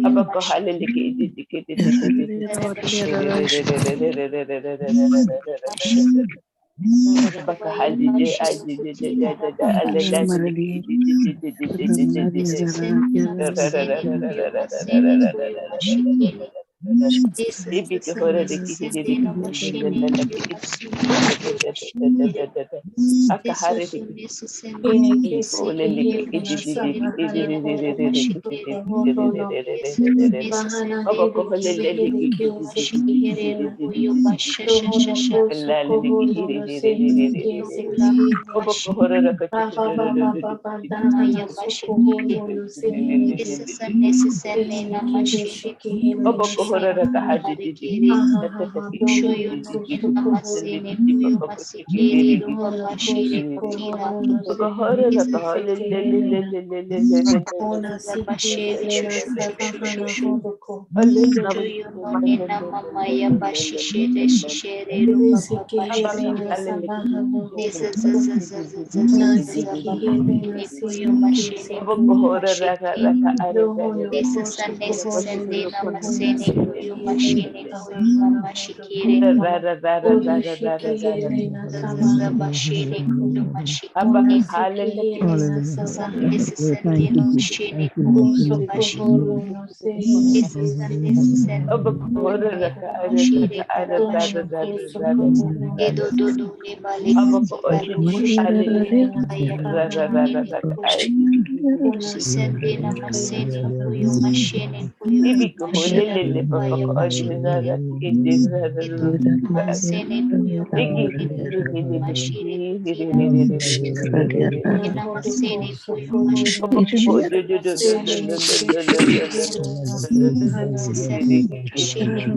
Aga Bahana Hibiki Sikihiri Rohono Koso Koholo no Siniki Sikihiri Baba Baba Baba Dahana Sukoholo no Siniki Siniki Bishikihiri Aha Dono no Koso Koholo Rohono Koso Koholo no Siniki Sikihiri Ona Sikihiri na Sabahana Holoko Nisiki Helena Sabahana Holoko Nasiki Helena Siniki Sikihiri Rohono Koso Koholo no Siniki koyo Shikiri mashine koyo mama shikire. Odo Shikiri Zazaza Sabahana bashire koyo Abba mashikire. Hallelujah Sande sende Thank you, Jesus. mashine Thank you, Lord koyo Kuso Jesus. mashikire. Koholo no Sehele Sande Kese sende Kuso koyo Koholo mashire koyo Sohono mashikire. Kuso Koholo Edo dodo ne bale bale Shikiri kaya Sabahana mashikire koyo. Una Sende na Shikiri masene koyo Sabahana mashine koyo mashira kaya mashikire. Edo na masene koyo mashire kira. Ena Hodo masene Kuso koyo Koholo mashikire. Sehele Kese Kihele Sabahana Mashine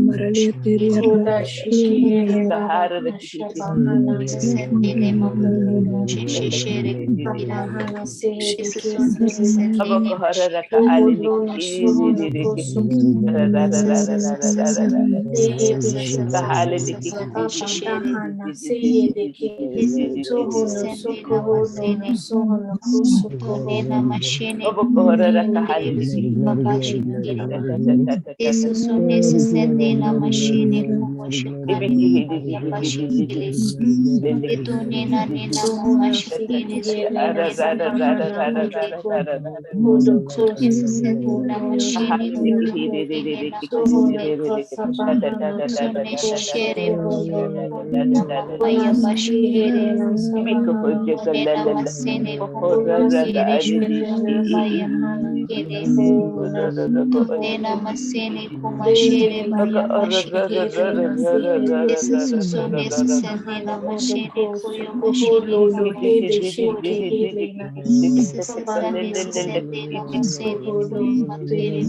Koda Shikiri Baba Shabahana sende ne mama shere kira. Sabahana Sehele Kese Sende ne mashikire. Soholo Sohono Koso Sehele Baba Dahana Sehele Ke Sohono Sokoholo no Sohono Koso Nena Koholo mashine Nehele kire baba Sekihele shikire. Nasabahana Eso so sende na mashine kumo shikare ya bashikire. Eto nena mama Sohona shikire Sekihele sende na Nasabahana mashikire. Hodoko Hodoko Eso sende na Sokoholo mashine kuyo Sokoholo sende na Sohono masere. Kasabahana So ne Hodoko shere Sokoholo na mama ya Ona bashikire. Sekihele Nasabahana Nena masene kumo Ona kire Sekihele baba ya Nasabahana kire. Ona Nena Sokoholo masene kuma shere Dehele baya bashikire. Sekihele Nasihele Ese suso nese sende na Sabahana mashine Hodoko koyo mashine Sokoholo na Lohede mayushi kore. Shekihele na Ese sesa nese Sabahana sende na Hodoko masene Sokoholo koyo makere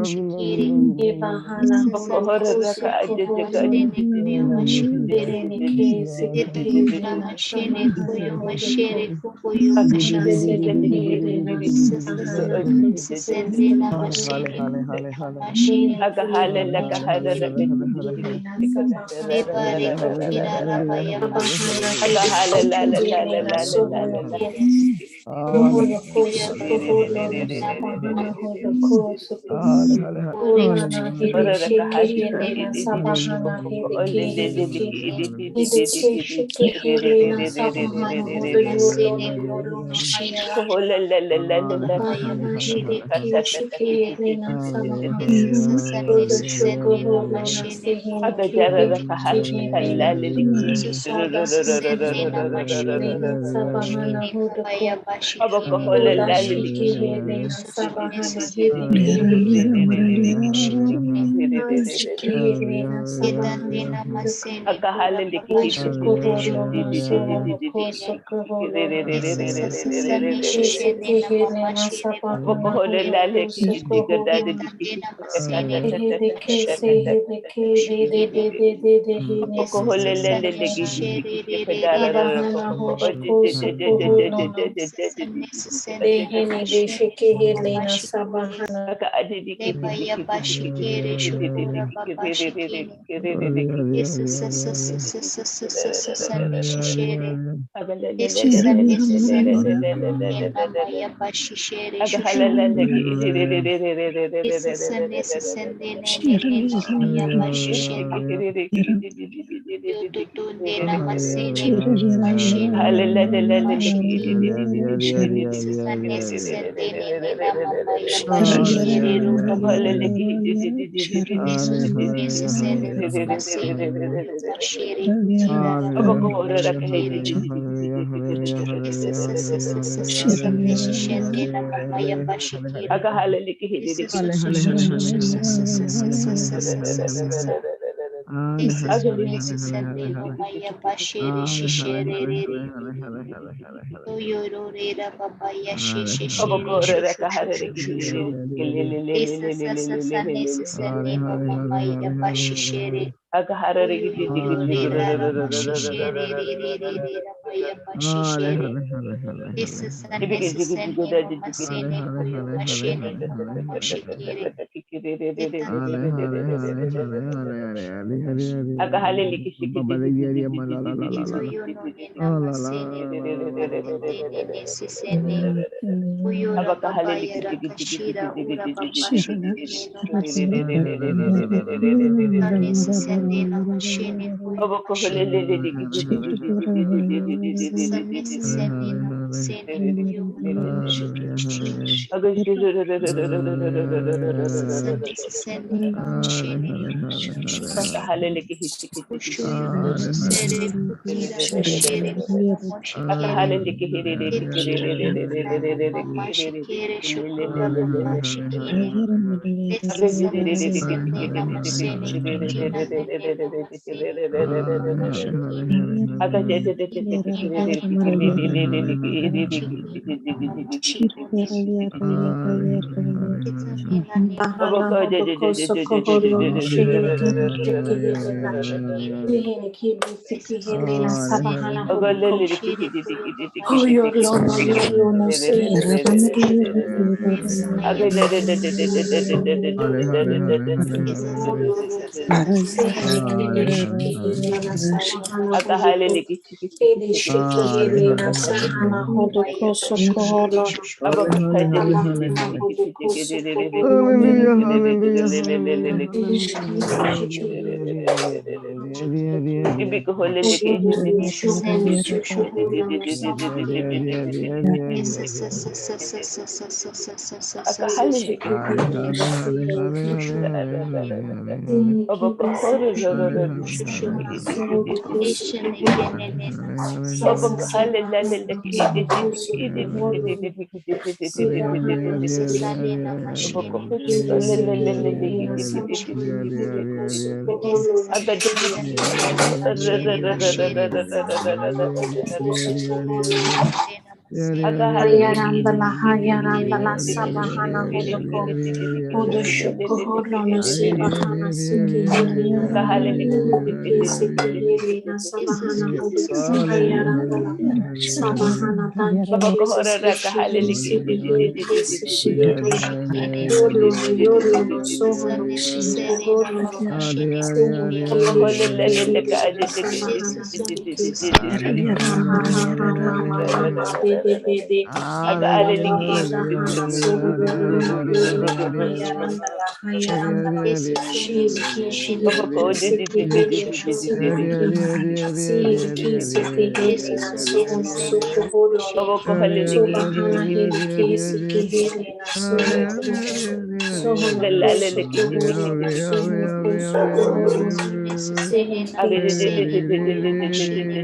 shikiri. Ebahana Ese sende Hodoko Sokoholo sende koyo mashikire. Berenike Eto na Sekihele na mashine Sabahana koyo mashere Hodoko koyo Ona mashikire. Sekihele na Ese Sabahana sende Hodoko na mashine koyo mashine koyo mashikire. Ebare kira rabaya bashikire. Kire. Koyo Soholo kore Hede Sheke shende na Helena Sabahana mashikire. Hede Ke Ese Hede Ke Sheke Helena Sabahana Hodo Yolo masene no koyo Yoro no mashine. Hayara Baya Sabahana bashire Hede Ke Sheke Helena Sabahana ese sasane Hodo Shoko sende na Holo na mashine Sehene koyo Ke Hede Helena susune Sada sende na Sheke mashine Helena Sabahana mashine Hodo kubaya Ko bashikire Oda Sheke Helena susune Sabahana Hede sende na mashikire Sikihirina edande Sabahana na Hudoko masene kura baba shikire Usukuholo no Sohono Kosukuholo no ese sasane shishene na mama Esikihirina shire koyo Sabahana Hudoko Sukuholo no edande na masene Ehede Kese mashine Hede Ke de Hine ese sasane shishere Sabahana Hudoko Sukuholo no ese sasane sende na Dehene de mashine Shekihirina Sabahana leba ya bashikere shukura babashikere yesu sasane shishere yesu sane sende nama ya bashishere shushu yesu sane sende nama ya bashishere yototonde nama sene bashine bashikere yesu sane sende nama ya bashishere rubaba yesu sene nama sene bashere kira rabashikere Shishende na mama ya bashikire. Sende mama ya bashire shisherere. Toyororera baba ya shishere shushu shushu shushu. Esa sasa nese sende mama ya bashishere. This is unnecessary mama sene kuyo mashene kuyo moshikiri. Kuyo no nena masene kuyo sisene. Kuyo la baba yara kashira ura baba shikiri no masene. Unnecessary na mashene kuyo mashene. This is unnecessary na masene kuyo moshikiri. This is unnecessary na mashene Kushuyo necessary kutira bashere kuyo moshikiri. Kiri shikiri mama shikiri shukura mama shikiri. This is unnecessary na masene kikina nene na masene kuyo mama shikiri. Bahana hodoko sokoholo no shihini kini shiki helena. Sihini kibi siki helena sabahana hodoko. Hoyolo no yolo no sihini kisi sihini kini shiki helena sabahana hodoko. Kini shiki helena sahana hodoko sokoholo. Sabahana hodoko sokoholo no. Hayarandala hayarandala sabahana hodoko hodoshuko hodlona sebahana siki siki helena sabahana hodoko hayarandala sabahana thank you Jesus shihini siki helena shihini yolo no yolo no soho no shihiko hodlo sihini kiri shihini sabahana siki ha ha ha ha mama mama bebe bebe Hayaranda hana sohoro no yoro no hayaranda la hayaranda la shiri ki shiri ki siki hiri siri ki siri ki siki hiri na soho no soko holo no soba hana hiri ki siki hiri na soho no soho no ko soko holo no soho no ko soko holo no sihi ki siri kuyo no shiri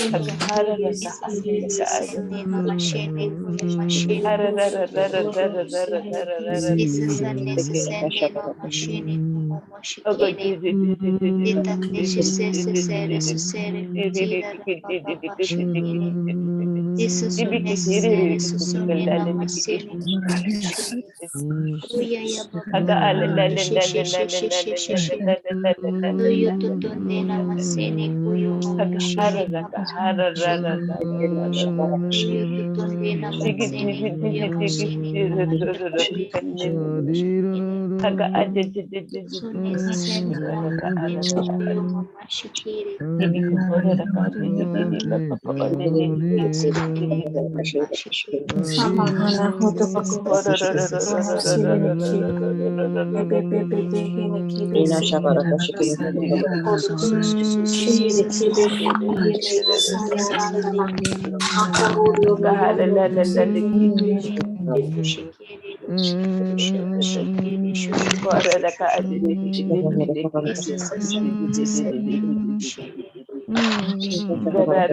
This is unnecessary no machine moshikiri. Dita necessary kutira baba bashikiri. This is unnecessary susone na masini moshikiri. Uya ya baba she. Uyo totonde na masini kuyo moshikiri. Uyo totonde na masini kuyo moshikiri. So necessary kuyo mama shikiri. Sabahana hodoko sihiniki bebe hiniki besiki shihiriki bebe sayarandala akoholo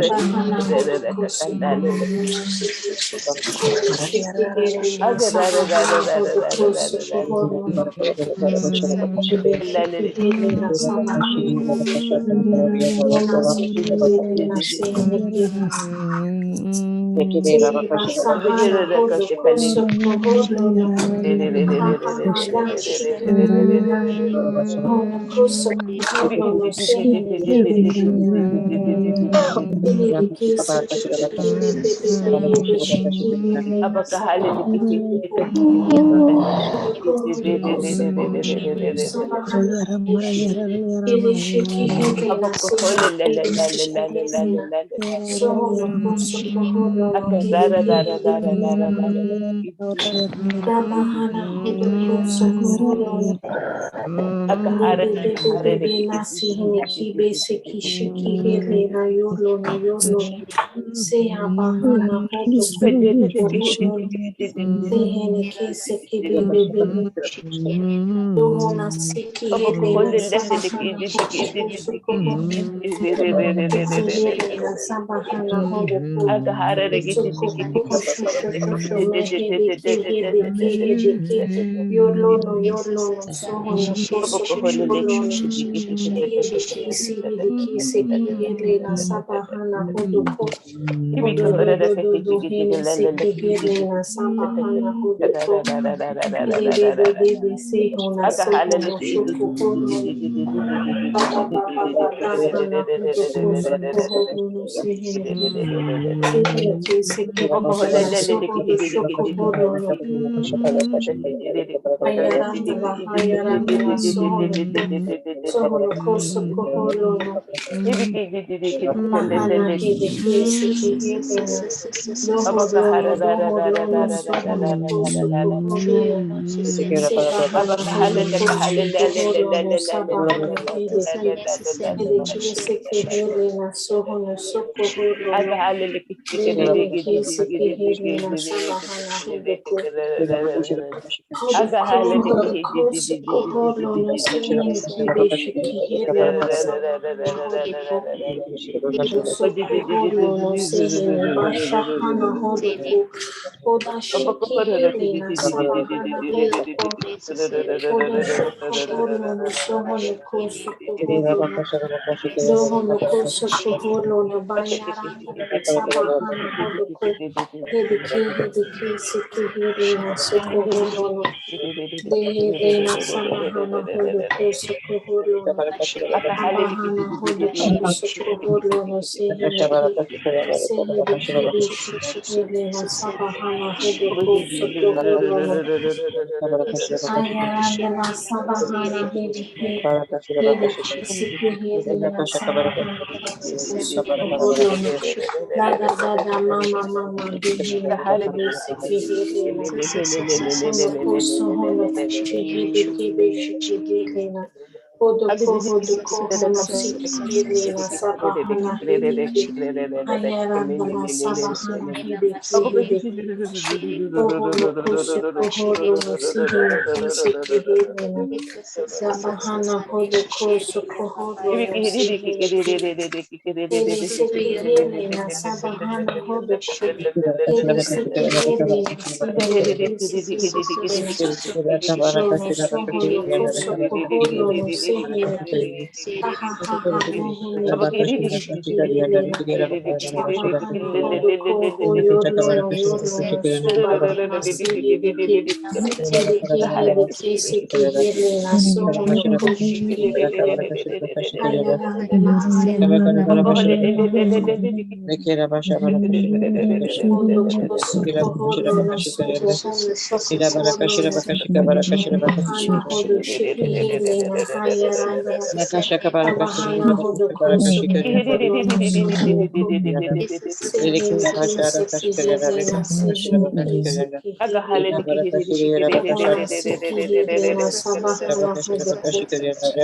Bahana hodo koso kohoro no kebe shiki hele na sabahana hodo koso kohoro no kebe shiki hele na sabahana yana siki hele na sehene Tehi basahana hodo koso kohoro no bahana da shiki hele na hono koso kohoro no sehene kebe Hele de kese kebe hele bebe bebe shiki hele na sabahana hodo kohoro koso kohoro no sabahana Ele shiki hele na sehe hele shiki hele na soho no koso kohoro no kebe hele Rabahana hodo koso kohoro no bebe bebe na sehe ne kibe seki shiki hele na yolo no seha bahana hodo koso kohoro no sehe ne kese kebe bebe Dohona siki hele na sabahana hodo koso kohoro Sehele na sabahana hodo koso kosho mehede kehede ke yolono sohono koso koholono shehede kisi hele na sabahana hodo ko do hene seke hele na sabahana hodo ko bebe sehona sohono shoko holono Bahana hodo koso kohoro sehene sehene kese kehele na sohono shoko holono Ayaranda la hayaranda la sohono koso koholono Mahana hede kese kehele na doholono sohono koso koholono Sebahana hodo koso koholono sabahana hede kese kehele na sohono soko holono Behele kese kehele na sabahana hodo koso koholono sehene kebe shekihele na sabahana hodo Sokoholo no sehene bashahana hodoko Oda shekihele na sabahana hodoko Odo shokoholo no sohono kosokoholo no Dohono kosokoholo no bayaranda na sabahana hodoko Hedeke sekihele na sokoholo no Dehele na sabahana hodoko sokoholo no Abahana hodoko sokoholo no sehene kibe shikihele na sabahana hodoko sokoholo no Ayaranda na sabahana hedeke sikihele na sabahana hodoko sokoholo no Dada mama dehene kibe sikihele na Hodoko sohono shihede kibe shikihele na Hodoko hono sikihele na sabahana hedeke Ayaranda na sabahana hedeke Ohono koso kohoro no sihine kese kehele na Sabahana hodoko sokohoro no sihine Ele sekehele na sabahana hodoko Ele sekehele na sihine kese kehele na Dono sohono koso kohoro no sihine ke Ahaha nehene kebe shikehele na Sabahana hodoko hoyolo no subahana sihine ke Hedeke sekehele na sohono koshihele Ayaranda la hayaranda la Hodo koso koholo no sohono sokoholo no Sabahana hodo shikihele na hayaranda la Sabahana hodo koso koholo no sohono ko Sehene kese kehele na sehene kese kehele na Oda siki hele na sabahana hodoko.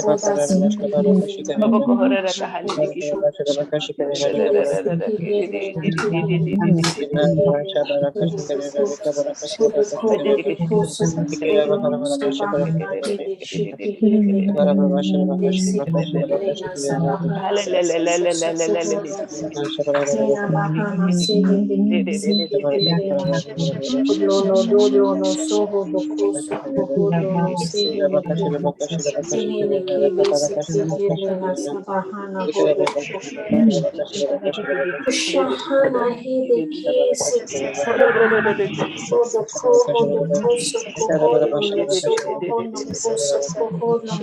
Oda siki hele na sohono shoko. Hele siki hele na hayaranda siki hele na hodoko. Hodoko hodoko sokoholo no sabahana hele shiki hele na. Lena Sabahana Sina Bahana Sihi Lena Lono Dodo no Soho Bokoso Kohodo no Sihi Sihili Kibi Siki Lena Sabahana Hodo Shahana Hideki Sikahana Hodo Kohodo Koso Kohodo no Soho Hono Koso Kohodo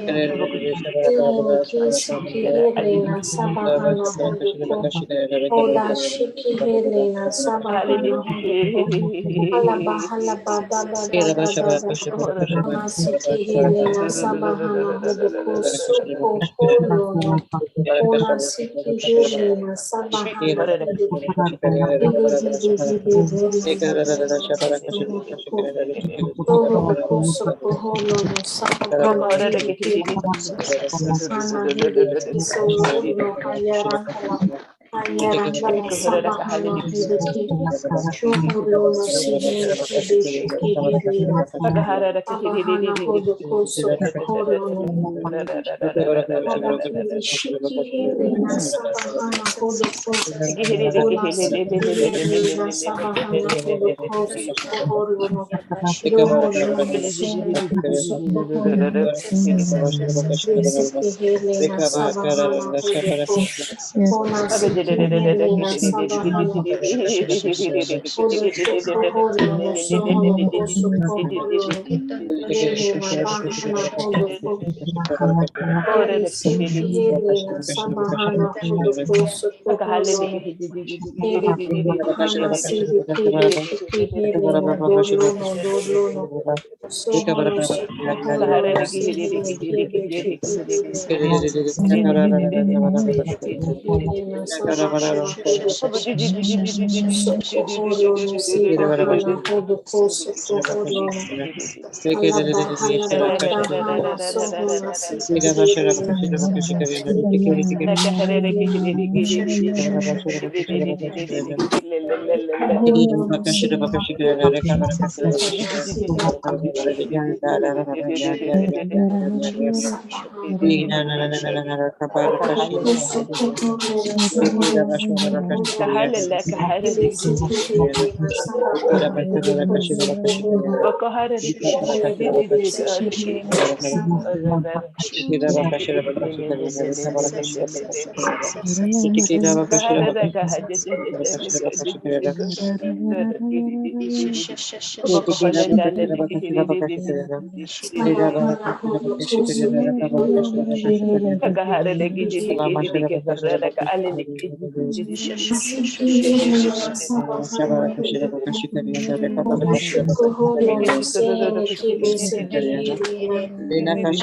no Kisiki Helena Sabahana Hodoko Oda Shiki Helena Sabahana Hodoko Halaba Halaba Dada Dada Dada Hamasiki Helena Sabahana Hodoko Suko Holono Ona Siki Helena Sabahana Hodoko Hidi Hidi Hidi Hidi Hodoko Hodoko Suko Holono Sabahana Hidi Hana hidi kiso no hayarangala hayarangala sabahana hidi ki shuhulo no sihini kibi shiki hilina sabahana hodo koso holo no hala kibi shiki hilina sabahana hodo koso ola siki hilina sabahana hodo koso holo no doholo no sihini koso holo no Siki Helena Sabahana Hodoko Kona Siki Helena Sabahana Hodoko Holono Sohono Kosoko Holono Helena Bahana Hodoko Hiri Siki Helena Sabahana Hodoko Soko Holono Hiri Hana Sidi Kibi Shiki Helena Dolono Dolono Sohono Soko Holono Sihini Kibi Shiki Helena Helena Sabahana Hodoko Sokoholono Sibahana Hodoko Sokoholono Halaba Halaba Dahana Sohona Siki Helena Holono Sibahana Sabahana Sokoholono Sohono Hiri Siki Helena Sabahana Hodoko Sokoholono Siki Helena Sabahana Sabahana Hodoko Siki Siki Helena Sabahana Hodoko Shukoholono Sihini Kibi Siki Helena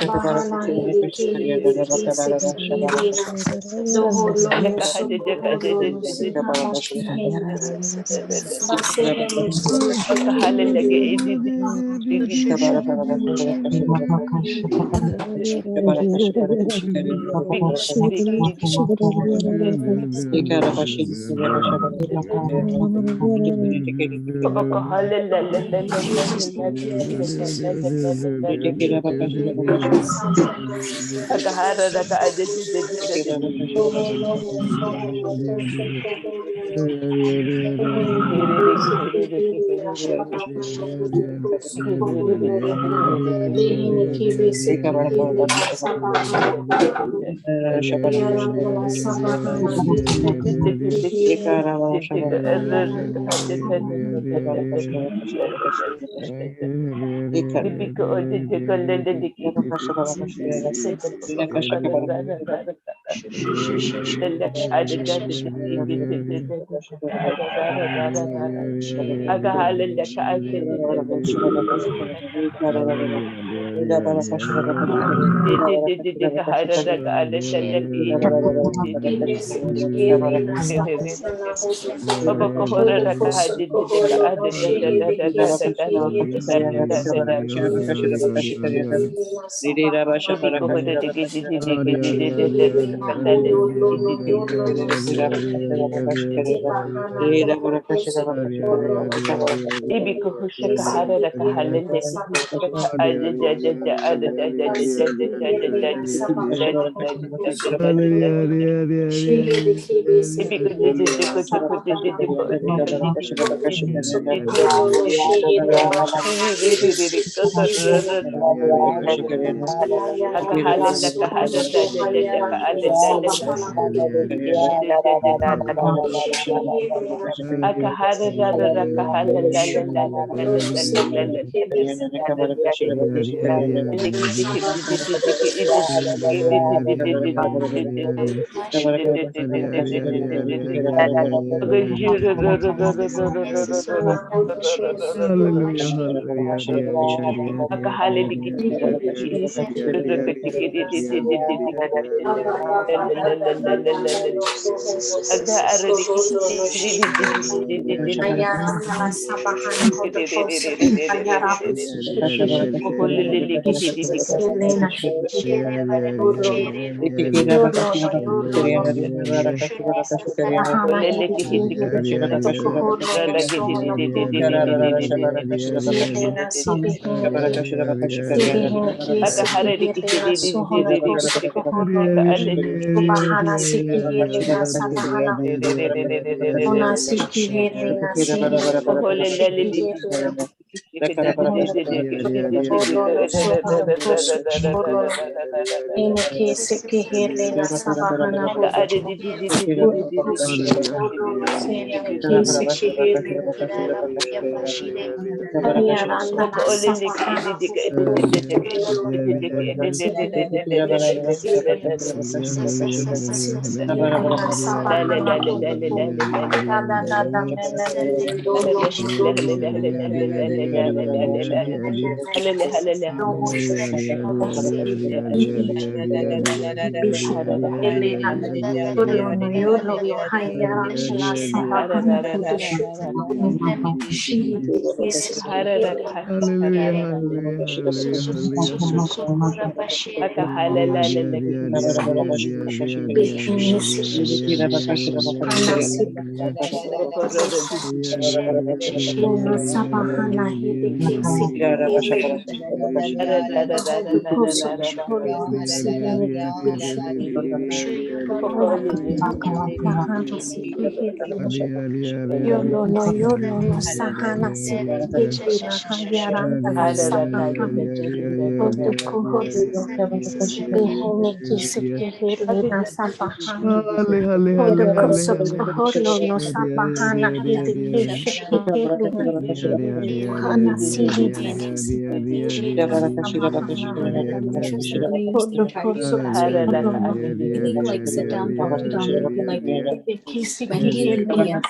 Bahana Hidi Kibi Hiki Siki Helena Doholono Sokoholono Sihana Shihina Basihini Kibi Shiki Helena Jesus Helena Sabahana Doholono Sohoboko Sokoholono Sihini Kibi Siki Helena Sabahana Hodoko Sokoholono Sihini Kibi Siki Helena Sabahana Hodoko Yarangala Sabahana Hidi Helena Kibesi Helena Sabahana Hodo Koso Koholo no Shihide Kisi Helena Kibesi Helena Sabahana Like sit down, talk to them, and be like, when do you leave?